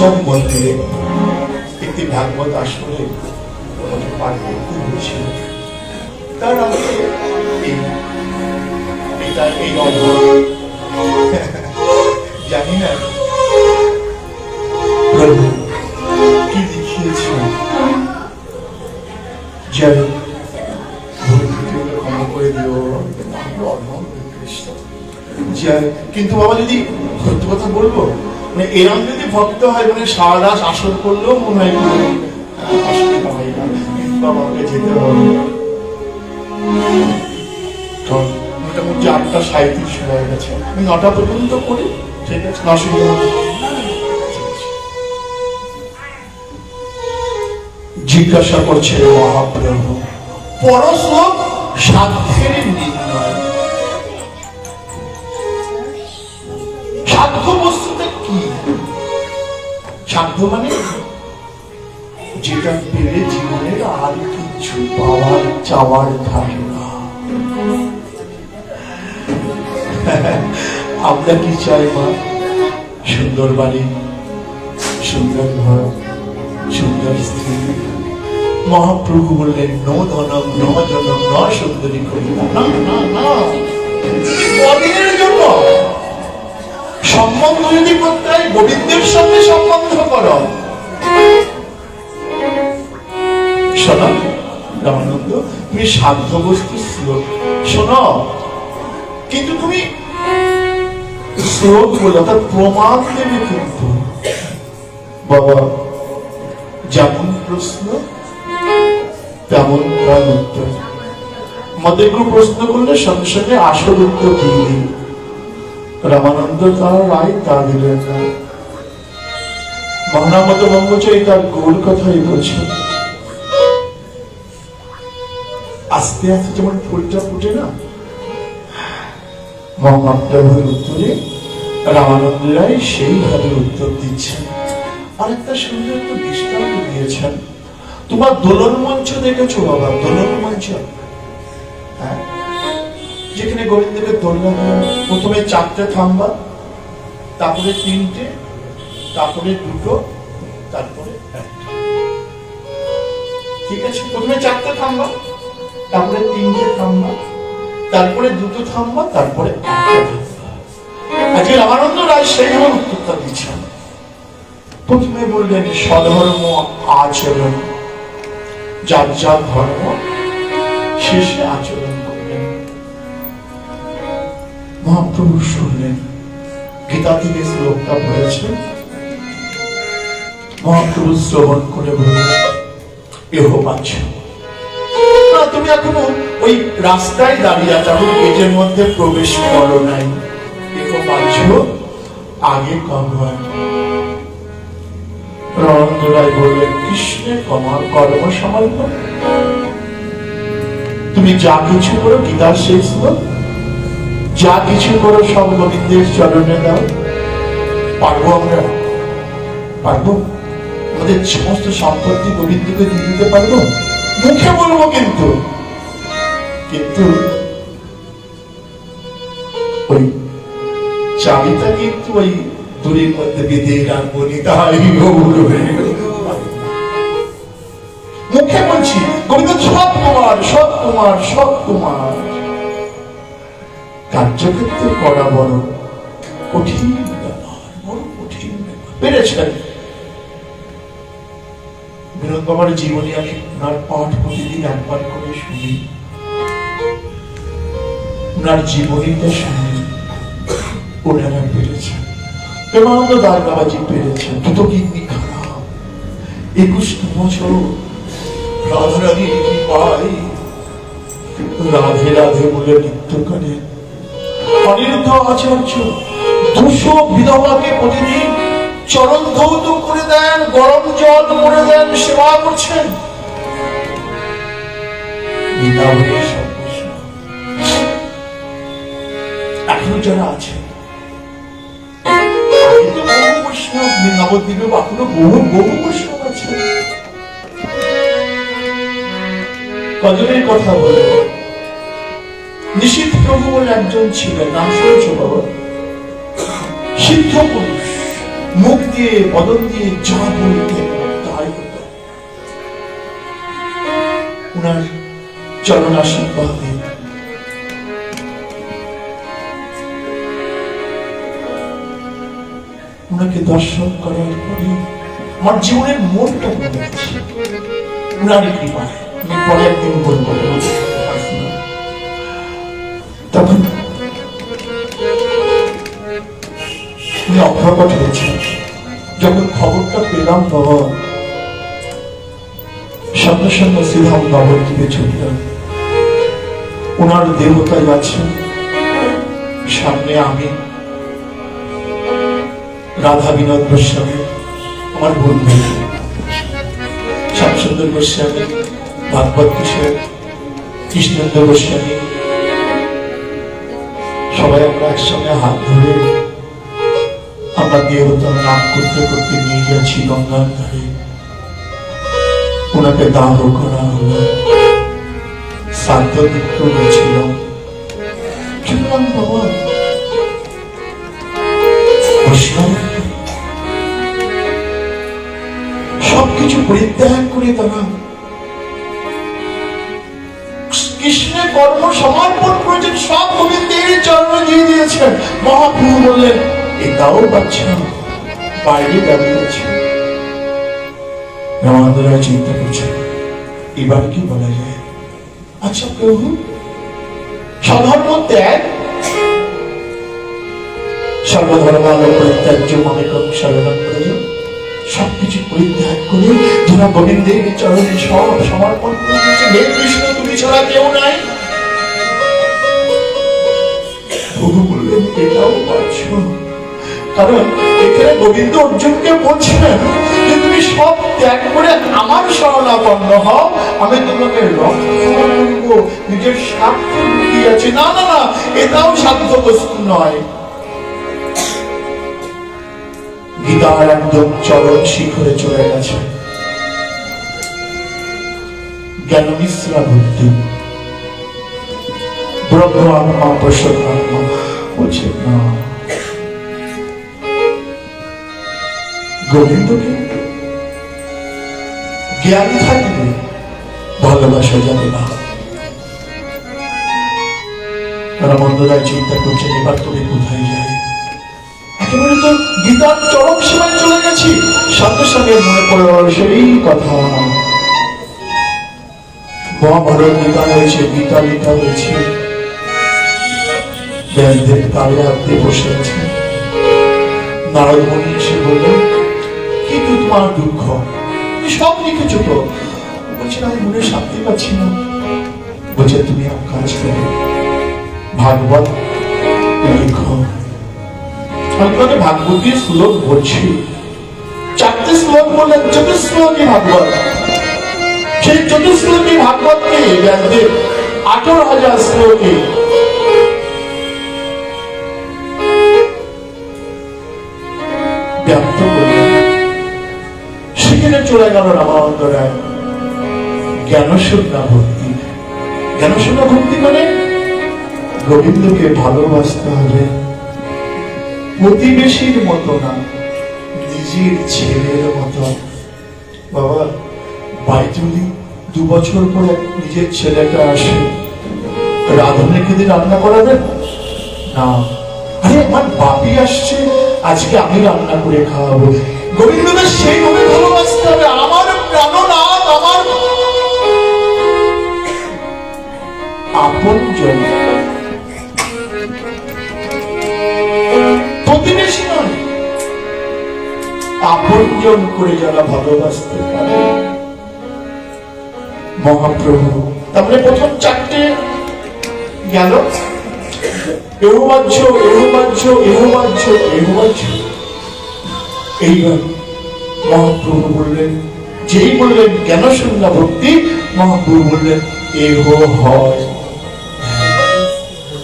Speaker 1: নির্জন মন্দিরে একটি ভাগবত আসরে পাঠ করতে হয়েছিল। তার আমাকে এই জানি না প্রভু কি দেখিয়েছেন, যাই ক্ষমা করে দিও, যাই। কিন্তু বাবা যদি সত্য কথা বলবো, মানে এরম যদি ভক্ত হয়, মানে সারা রাত আসর করলেও মনে হয় অসুবিধা হয় না, কিন্তু বাবা আমাকে যেতে হবে। মোটামুটি 8:37 হয়ে গেছে, আমি 9টা পর্যন্ত করি, ঠিক আছে, অসুবিধা হবে। জিজ্ঞাসা করছে মহাপ্রভু, পরশ্লোক সাধ্যের নির্ণয়। সাধ্য বস্তুটা কি? সাধ্য মানে যেটা পেলে জীবনের আর কিছু পাওয়ার চাওয়ার থাকে না। আমরা কি চাই মা? সুন্দর বাড়ি, সুন্দর ঘর, সুন্দর স্ত্রী। মহাপ্রভু বললেন, ন ধনম ন জনম ন সুন্দরী করিয়া। না না না, কদিনের জন্য সম্বন্ধ যদি করতে হয়, গোবিন্দের সঙ্গে সম্বন্ধ করো। শোনো রামানন্দ, তুমি সাধ্য বস্তু শ্লোক শোনো, কিন্তু তুমি শ্লোক বলো, তার প্রমাণ দেবে কিন্তু। বাবা যেমন প্রশ্ন তেমন তার উত্তর। আমাদের কেউ প্রশ্ন করলে সঙ্গে সঙ্গে আসল উত্তর দিয়ে দিই। রামানন্দ তার রায় তা দিলেন না। মহানামত ব্রহ্মচারী তার গৌর কথাই বলছেন। আস্তে আস্তে যেমন ফুলটা ফুটে না, মহাপ্রভুর উত্তরে রামানন্দ রায় সেইভাবে উত্তর দিচ্ছেন। আর একটা সুন্দর একটা দৃষ্টান্ত দিয়েছেন। তোমার দোলন মঞ্চ দেখেছো বাবা? দোলন মঞ্চ, হ্যাঁ, যেখানে গোবিন্দের দোলন, প্রথমে 4টে থাম্বা, তারপরে 3টে, তারপরে 2টো, তারপরে 1টা। ঠিক আছে, প্রথমে 4টে থাম্বা, তারপরে 3টে থাম্বা, তারপরে 2টো থাম্বা, তারপরে 1টা থাম্বা। আজকে রামানন্দ রায় সেইভাবে উত্তরটা দিচ্ছেন। প্রথমে বললেন স্বধর্ম আচরণ, যার যার ধর্ম শেষে আচরণ করলেন। মহাপ্রভু শুনলেন, গীতা থেকে শ্লোকটা পড়েছেন। মহাপ্রভু শ্রবণ করে বললেন, এহ পাচ্ছ না, তুমি এখনো ওই রাস্তায় দাঁড়িয়ে আছো, গেটের মধ্যে প্রবেশ করো নাই। এহ পাচ্ছ, আগে কর্ম। রামানন্দ রায় বললেন, কৃষ্ণের কর্ম সমর্পণ। তুমি যা কিছু করো, গীতার শেষ শ্লোক, যা কিছু করো সব গোবিন্দের চরণে দাও। পারবো আমরা? পারবো? আমাদের সমস্ত সম্পত্তি গোবিন্দকে দিয়ে দিতে পারবো? মুখে বলবো, কিন্তু কিন্তু ওই চাবিটা কিন্তু ওই দূরের মধ্যে বেঁধে রাখবো। মুখে বলছি গোবিন্দ সব তোমার, সব তোমার, সব তোমার। কার্যক্ষেত্রে করা বড় কঠিন ব্যাপার, বড় কঠিন ব্যাপার। পেরেছেন বিনোদ বাবার জীবনী, আমি ওনার পাঠ প্রতিদিন একবার করে শুনি, ওনার জীবনীটা শুনি। ওনারা পেরেছেন, প্রেমানন্দ দাস বাবাজি পেরেছেন। দুটো কিডনি খারাপ, 21 বছর রাধা রাধি কি পাই, রাধে রাধে বলে নৃত্য করেন। অনিরুদ্ধ আচার্য 200 বিধবাকে প্রতিদিন চরণ ধৌত করে দেন, গরম জল করে দেন, সেবা করছেন। এখনো যারা আছে, বহু বৈষ্ণব নবদ্বীপে, এখনো বহু বহু বৈষ্ণব আছে। কজনের কথা বলে, নিশীথ প্রভু বলে একজন ছিলেন, নাম শুনেছ বাবা? সিদ্ধ পুরুষ, মুখ দিয়ে বদন দিয়ে যা বলতেন তাই হতো। উনার চরণ আশীর্বাদে উনাকে দর্শন করার পরে আমার জীবনের মোড়টা বলে গেছে উনারই কৃপায়। আমি পরে একদিন বলবো। তখন উনি অপ্রকট হয়েছেন। যখন খবরটা পেলাম বাবা, সঙ্গে সঙ্গে শ্রীধাম নবদ্বীপে ছুটলাম। ওনার দেবতায় আছে, সামনে আমি, রাধা বিনোদ গোস্বামী আমার বন্ধু, শ্যামসুন্দর গোস্বামী, ভাগবত কিশোর, কৃষ্ণেন্দ্র গোস্বামী, সবাই আমরা একসঙ্গে হাত ধরে আমরা দেবতার নাম করতে করতে নিয়ে গেছি গঙ্গার ধারে। ওনাকে দাহ করা হলো, শ্রাদ্ধ দিতে গেছিলাম। শুনলাম বাবা সবকিছু পরিত্যাগ করে তারা কৃষ্ণের কর্ম সমর্পণ করেছেন, সব গোবিন্দের চরণে দিয়ে দিয়েছেন। মহাপ্রভু বললেন এটাও বাচ্চা বাইরে দাঁড়িয়েছে। রামানন্দরা চিন্তা করছেন এবার কি বলা যায়। আচ্ছা প্রভু, সাধারণ ত্যাগ সর্বধর্মালো পরিত্যাজ্য মামেকং শরণং ব্রজ। সবকিছু পরিত্যাগ করে যারা গোবিন্দের চরণে সব সমর্পণ করে দিয়েছে, হে কৃষ্ণ তুমি ছাড়া কেউ নাই। প্রভু বললেন এটাও পাচ্ছ, কারণ এখানে গোবিন্দ অর্জুনকে বলছিলেন যে তুমি সব ত্যাগ করে আমার শরণাপন্ন হও, আমি তোমাকে রক্ষা করব। নিজের স্বার্থ লুকিয়েছে। না না না, এটাও সাধ্য বস্তু নয়। গীতার একদম চরম শিখরে চলে গেছে। জ্ঞান মিশ্রা ভক্তি ব্রহ্ম আত্মা প্রসন্নাত্মা বলছে না, গোবিন্দকে জ্ঞান থাকলে ভালোবাসা যাবে না। রামন্দরায় চিন্তা করছেন এবার তুমি কোথায় যাই। একেবারে তো গীতার চরম সীমায় চলে গেছি। সঙ্গে সঙ্গে মনে পড়ে গেল সেই কথা, মহাভারত গীতা হয়েছে, গীতা লেখা হয়েছে, ব্যাসদেব তালে হাতে বসে আছে। নারদ মুনি এসে বললেন কি তোমার দুঃখ, তুমি সব লিখেছো তো? বলছে আমি মনে শান্তি পাচ্ছি না। বলছে তুমি এক কাজ করো, ভাগবত লেখো। আমি তোমাকে ভাগবতীর শ্লোক বলছি, 4টে শ্লোক বললেন, 24 শ্লোকই ভাগবত। সেই 24 শ্লোকই ভাগবতকে ব্যাসদেব 18,000 শ্লোকে ব্যক্ত করলেন। সেখানে চলে গেল রামানন্দ রায় জ্ঞানশূন্য ভক্তি। জ্ঞানশূন্য ভক্তি মানে গোবিন্দকে ভালোবাসতে হবে, প্রতিবেশীর মতো না, নিজের ছেলের মতো। বাবা বাইতুলি 2 বছর পরে নিজের ছেলেটা আসে, রাঁধুনি খেতে রান্না করাবেন না। আরে আমার বাপি আসছে, আজকে আমি রান্না করে খাওয়াবো। গোবিন্দকে সেইভাবে ভালোবাসতে হবে। আমার প্রাণনাথ, আমার আপনজন, প্রতিবেশী নয়, আপনজন করে যারা ভালোবাসতে পারে মহাপ্রভু। তারপরে প্রথম 4টে গেল, এহবাহ্য এহবাহ্য এহবাহ্য এহবাহ্য। এইবার মহাপ্রভু বললেন, যেই বললেন জ্ঞানশূন্য ভক্তি, মহাপ্রভু বললেন এহ হয়।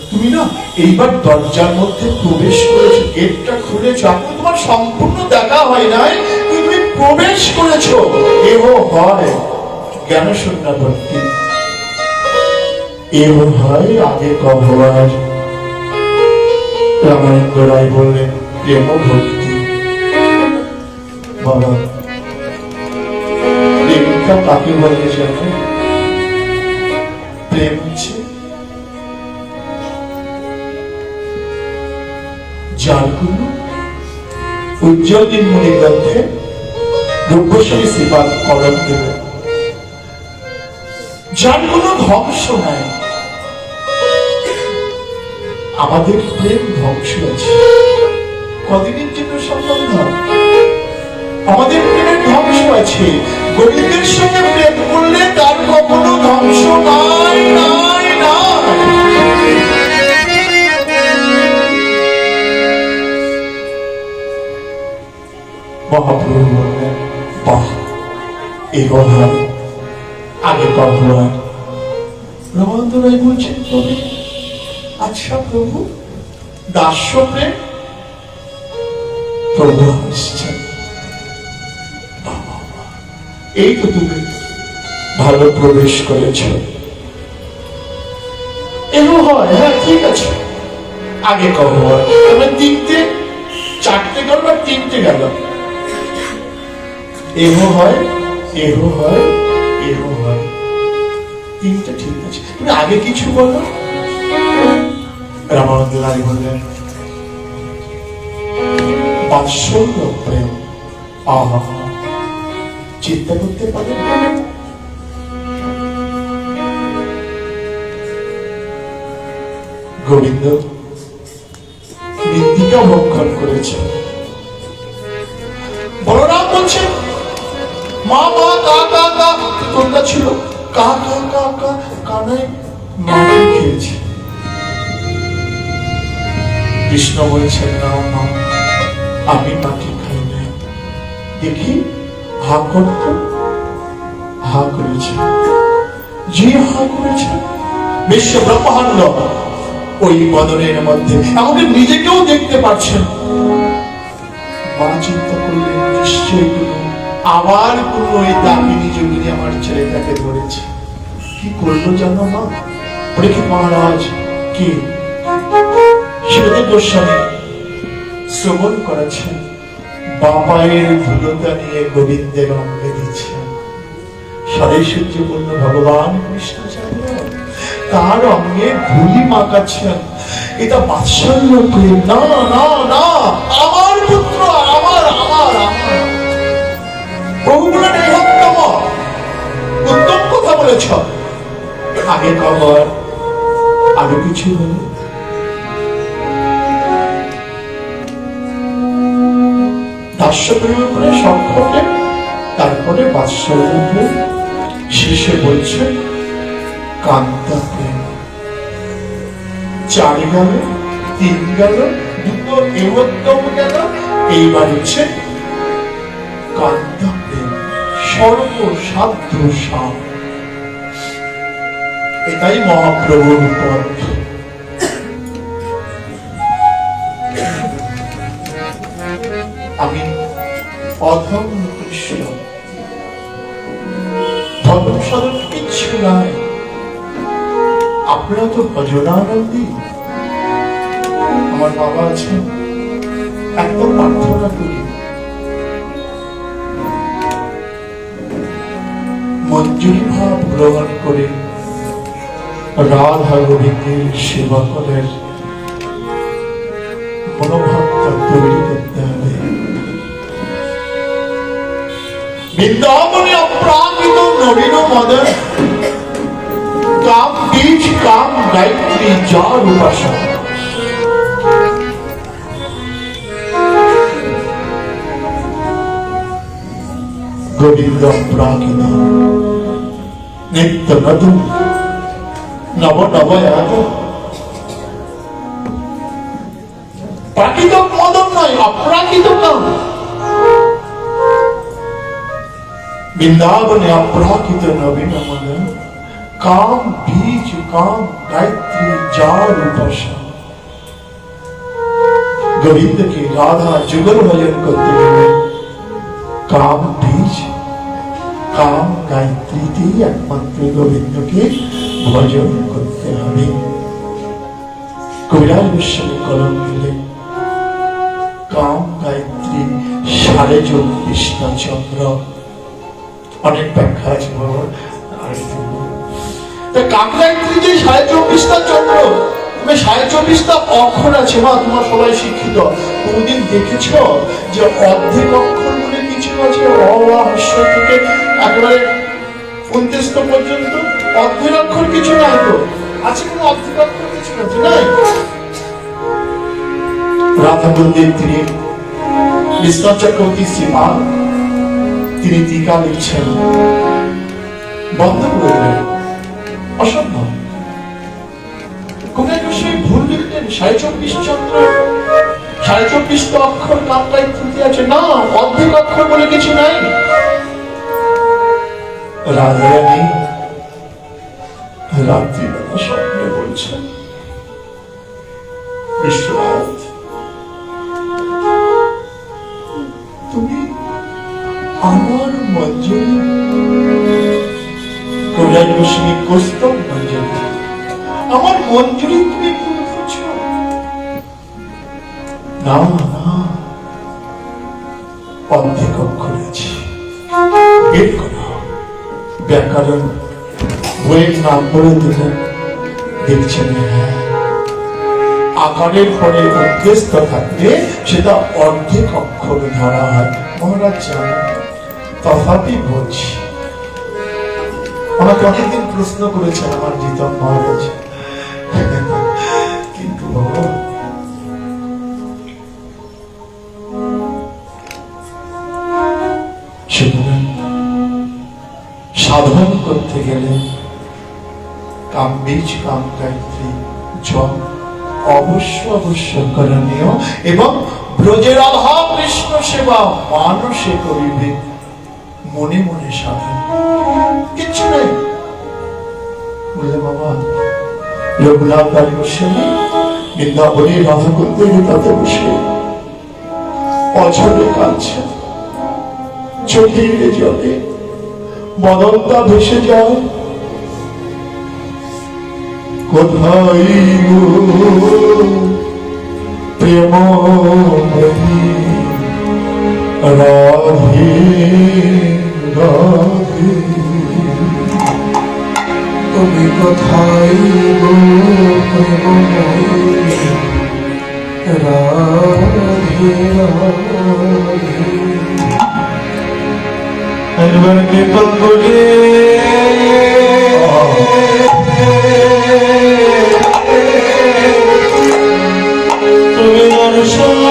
Speaker 1: তুমি না এইবার দরজার মধ্যে প্রবেশ করেছো, গেটটা খুলেছো, এখন তোমার সম্পূর্ণ দেখা হয় নাই, তুমি প্রবেশ করেছো। এহ হয় জ্ঞানশূন্য ভক্তি। এহ হয় আগে কহবার। রামানন্দ রায় বললেন প্রেম ভক্তি। বাবা, প্রেমটা কাকে বলে জানো? প্রেম হচ্ছে যার কোনো উজ্জ্বল নির্মূলী গ্রন্থে রূপশ্রী শ্রীপাদ কলম দেবে, যার কোনো ধ্বংস নাই। আমাদের প্রেম ধ্বংস আছে, কদিনের জন্য সম্বন্ধ, আমাদের প্রেমের ধ্বংস আছে। গোবিন্দের সঙ্গে প্রেম করলে তার কখনো ধ্বংস নাই, নাই, নাই। মহাপ্রভু বললেন, বাহ, এই কথা আগে কথা। রমানন্দ রায় বলছেন, তবে আচ্ছা প্রভু, দাস্য প্রেম? প্রভু আসছেন, এই তো তুমি ভালো প্রবেশ করেছ। এও হয়, হ্যাঁ ঠিক আছে, আগে কব তবে তিনটে চারটে গেল বা তিনটে গেল। এও হয়, এও হয়, এও হয়, তিনটে ঠিক আছে, তুমি আগে কিছু বলো। রামানন্দ রায় বললেন, বাৎসল্য প্রেম। আহা, চিন্তা করতে পারেন? গোবিন্দ মৃত্তিকা ভক্ষণ করেছে। বলরাম বলছেন, মা মা কা কা কা, কোনটা ছিল? কা কা কা কা, কানাই মাটি খেয়েছে। কৃষ্ণ বলছেন, না মা, আমি মাটি খাই না। দেখি হা করতো, হা করেছে। যে হা করেছে, বিশ্ব ব্রহ্মাণ্ড ওই বদনের মধ্যে, আমাকে নিজেকেও দেখতে পাচ্ছেন। মা চিন্তা করলেন, নিশ্চয়ই কোনো আবার কোনো ওই দামিনী যোগিনী আমার ছেলেটাকে ধরেছে। কি করলো জানো মা? পরীক্ষিত মহারাজ কি সুদেব গোস্বামী শ্রবণ করেছেন, বাবায়ের ধুলোটা নিয়ে গোবিন্দের অঙ্গে দিচ্ছেন। সারাই সূর্যপূর্ণ ভগবান কৃষ্ণচন্দ্র তার অঙ্গে ধুলি মাখাচ্ছেন। এটা বাৎসল্য প্রেম? না না না, আমার পুত্র, আমার আমার আমার। প্রভু বলেন, এই উত্তম, উত্তম কথা বলেছ। আগে খবর, আগে কিছু বলে। দাস্য প্রেমের পরে সখ্য প্রেম, তারপরে বাৎসল্য প্রেম, শেষে বলছে কান্তা প্রেম। চার গেল, তিন গেল, দুটো এওত্তম গেল, এইবার হচ্ছে কান্তা প্রেম, সর্বসাধ্য সাম। এটাই মহাপ্রভুর পথ। আমি অধম কৃষ্ণ, ধর্ম সাধন কিচ্ছু নাই। আপনারা তো ভজনানন্দী। আমার বাবা আছেন, একদম প্রার্থনা করি, মঞ্জুরি ভাব গ্রহণ করে রাধা গোবিন্দের সেবা করার মনোভাবটা তৈরি করতে হবে। বৃন্দাবনে অপ্রাকৃত নবীন মদন, কাম বীজ কাম গায়ত্রী যার উপাসনা। গোবিন্দ অপ্রাকৃত, নিত্য নতুন, নব নবয়াত। প্রাকৃত মদন নয়, অপ্রাকৃত কাম। বৃন্দাবনে অপ্রাকৃত নবীন মদন, কাম বীজ কাম গায়ত্রী যার উপাসনা। গোবিন্দকে রাধা যুগল ভজন করতে গেলে কাম বীজ কাম গায়ত্রীতেই একমাত্র গোবিন্দকে ভজন করতে হবে। কবিরাজ গোস্বামী কলম দিলে কাম গায়ত্রী 24.5টা চন্দ্র, অনেক ব্যাখ্যা আছে বাবা। কাকরাইত্রী যে 24.5টা চন্দ্র, 24.5টা অক্ষর আছে। মা তোমার সবাই শিক্ষিত, কোনদিন দেখেছ যে অর্ধেক অক্ষর বলে কিছু আছে? অ থেকে একেবারে 29 পর্যন্ত অর্ধেক অক্ষর কিছু নাই তো? আছে কোনো অর্ধেক অক্ষর কিছু আছে? নাই। রাধা মন্দির তিনি বিশ্বনাথ চক্রবর্তী শ্রীমান তিনি টিকা লিখছেন, বন্ধ করে দেন, অসম্ভব। কোথায় সেই ভুল লিখলেন? 24.5 চন্দ্র, 24.5টা অক্ষর কাকরাইত্রীতে আছে। না, অর্ধেক অক্ষর বলে কিছু নাই। রাধারানী রাত্রিবেলা স্বপ্নে বলছেন, বিশ্বনাথ তুমি আমার মঞ্জুরি, কৈলাসবাসিনী কৌস্তব মঞ্জুরি, আমার মঞ্জুরি তুমি ভুল করছো। না না, অর্ধেক অক্ষর আছে, বের করো। ব্যাকরণ বইয়ের নাম করে দিলেন, দেখছেন হ্যাঁ, আকারের পরে উদ্দেশ্য থাকলে সেটা অর্ধেক অক্ষর ধরা হয়। মহারাজ জানেন, তথাপি বলছি, আমাকে অনেকদিন প্রশ্ন করেছেন আমার জিতম মহারাজ, কিন্তু সাধন করতে গেলে কামবীজ কামকায়িত্রী জপ অবশ্য করণীয়, এবং ব্রজের অভাব কৃষ্ণ সেবা মানসে করিবে, মনে মনে সাধন। কিচ্ছু নেই বললে বাবা। রঘুনাথ বাড়ি বসে বৃন্দাবনী রাধা করতে তাতে বসে অঝরে কাঁদছে, চোখের জলে মদনটা ভেসে যায়। কোথায় প্রেম রাধে রাধে, তুমি কোথায় রাধে রাধে।
Speaker 2: একবার কৃপা করে তুমি দর্শন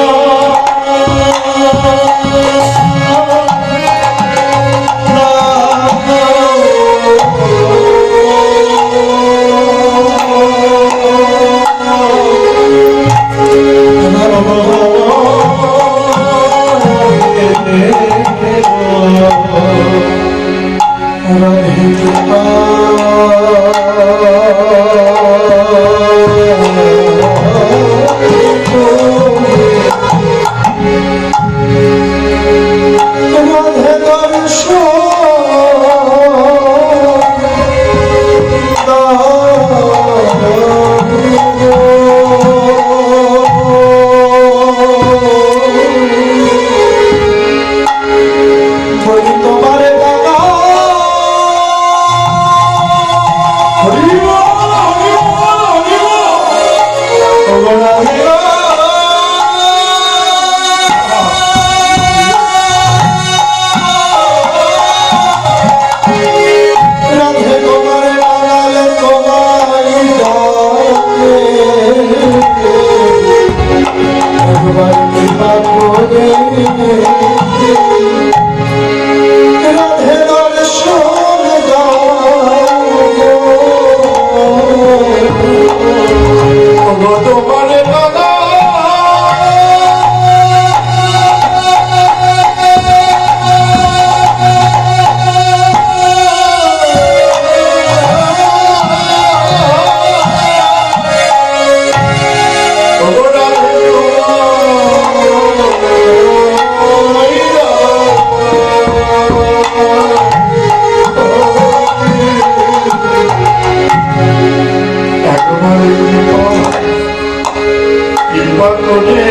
Speaker 1: কৃপা করে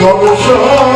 Speaker 1: দর্শন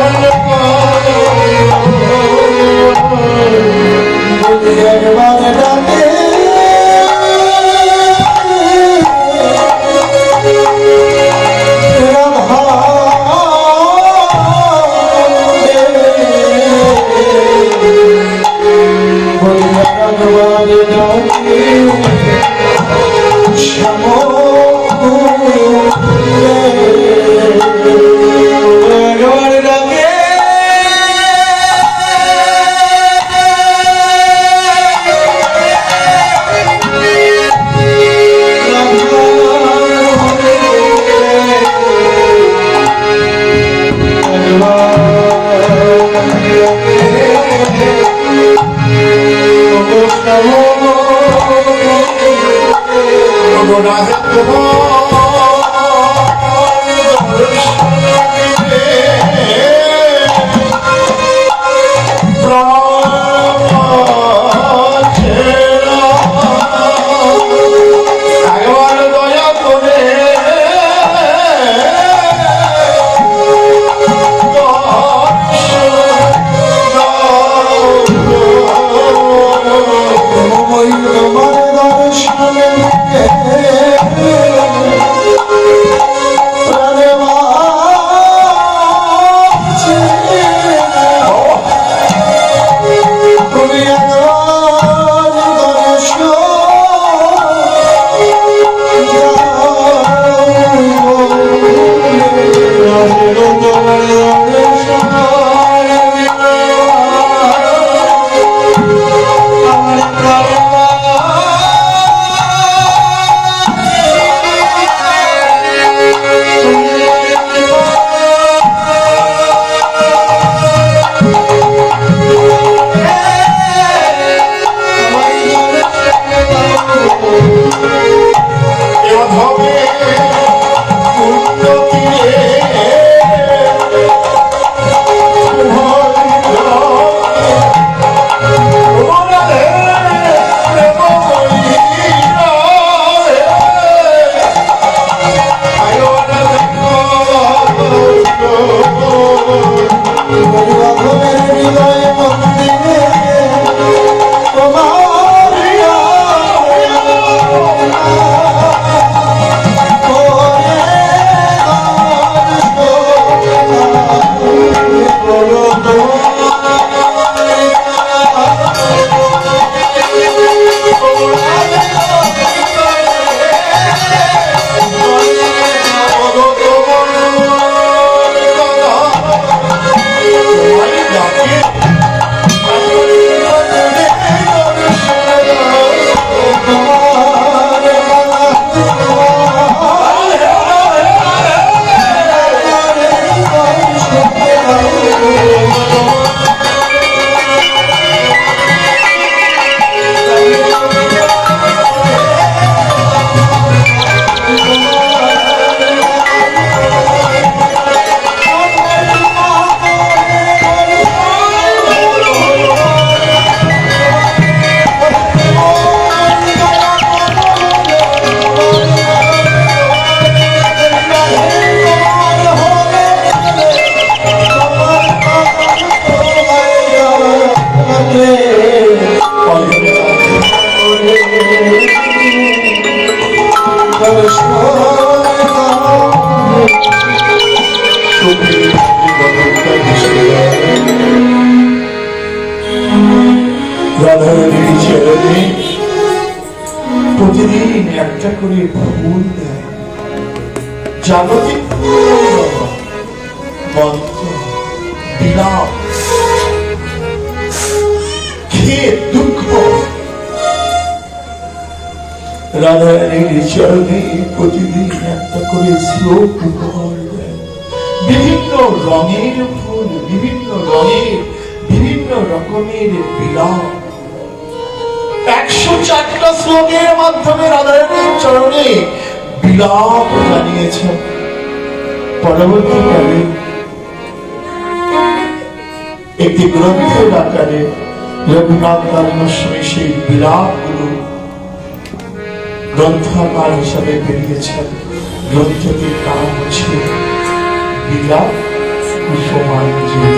Speaker 1: প্রতিদিন একটা করে ফুল দেয়, জাগতিক মন্ত্র বিলাপ খেয়ে দুঃখ রাধারানীর চরণে প্রতিদিন একটা করে শ্লোক উপহার দেয়, বিভিন্ন রঙের ফুল, বিভিন্ন রঙের বিভিন্ন রকমের বিলাপ 104টা শ্লোকের মাধ্যমে রাধারানীর চরণে বিলাপ জানিয়েছেন। পরবর্তীকালে একটি গ্রন্থের আকারে রঘুনাথ দাস গোস্বামী সেই বিলাপগুলো গ্রন্থাকার হিসাবে বেরিয়েছেন। গ্রন্থটির নাম হচ্ছে বিলাপ কুসুমাঞ্জলি।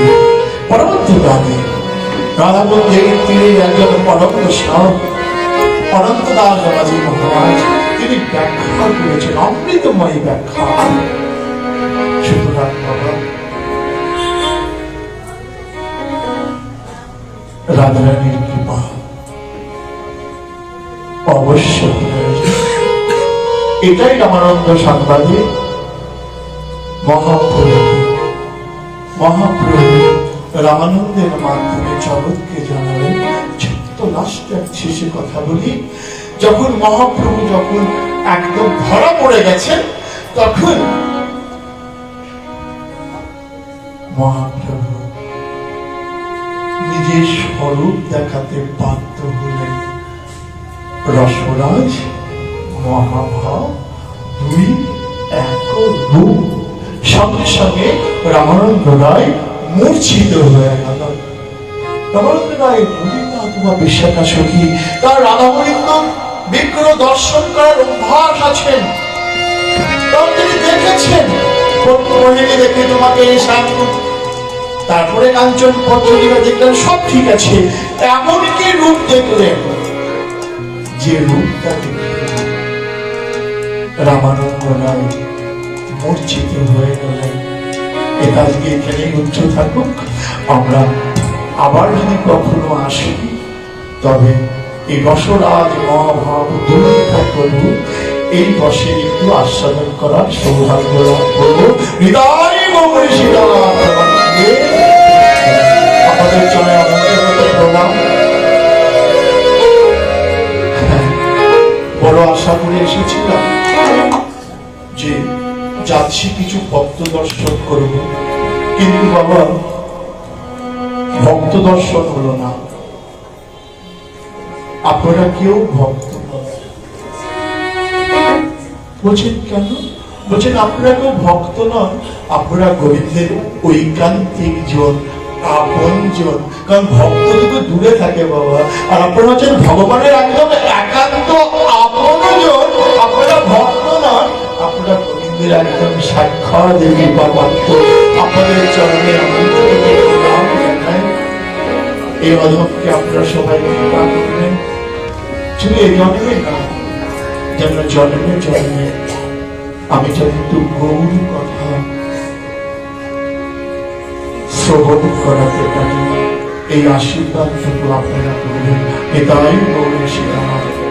Speaker 1: পরবর্তীকালে রাধাকুঞ্জের তীরে একজন পরম বৈষ্ণব অনন্ত দাস বাবাজি মহারাজ তিনি ব্যাখ্যা করেছেন, অমৃতময়ী ব্যাখ্যা। সুতরাং বাবা, রাধারানীর কৃপা অবশ্য এটাই রামানন্দ সাংবাদিক মহাপ্রভু রামানন্দের মাধ্যমে জগৎকে জানালেন। ছোট্ট লাস্ট এক শেষে কথা বলি, যখন মহাপ্রভু যখন একদম ধরা পড়ে গেছেন, তখন মহাপ্রভু নিজের স্বরূপ দেখাতে বাধ্য হলেন। রসরাজ মহাভাব দুই এক রূপ, সঙ্গে সঙ্গে রামানন্দ রায় মূর্ছিত হয়ে গেল। রামানন্দ রায় ললিতা অথবা বিশাখা সখী তার রাধাগোবিন্দ বিগ্রহ দর্শন করার অভ্যাস আছেন। তিনি দেখেছেন মহিলা দেখে তোমাকে তারপরে কাঞ্চন পত্রিকা দেখলেন, সব ঠিক আছে। এমনকি রূপ দেখলেন, যে রূপটা দেখে রামানন্দ রায় মূর্ছিত হয়ে গেলেন। এটা আজকে এখানেই উচ্চ থাকুক। আমরা আবার যদি কখনো আসি, তবে এই রসরাজ মহাভাব দুর্গা করবো, এই বসে একটু আস্বাদন করার সৌভাগ্য লাভ করবো। হৃদয় আমাদের চলে অনন্ত প্রণাম। বড় আশা করে এসেছিলাম যে যাচ্ছি কিছু ভক্ত দর্শন করব, কিন্তু বাবা ভক্ত দর্শন হলো না। আপনারা কেউ ভক্ত বলছেন কেন? বলছেন আপনারা কেউ ভক্ত নন, আপনারা গোবিন্দের ঐকান্তিক জন, আপন জন। কারণ ভক্ত তো দূরে থাকে বাবা, আর আপনারা হচ্ছেন ভগবানের একদম একান্ত আপন জন। আপনারা ভক্ত নন, আপনারা গোবিন্দের একদম সাক্ষাৎ দেবী বাবা। আপনাদের চরণে এই অধমকে আপনারা সবাই কৃপা করবেন। শুধু এই জন্মে না, যেন জন্মে জন্মে আমি কিন্তু গৌর কথা শ্রবণ করাতে পারি। এই আশীর্বাদটুকু আপনারা করবেন। এটাই গৌরী সীতারাম।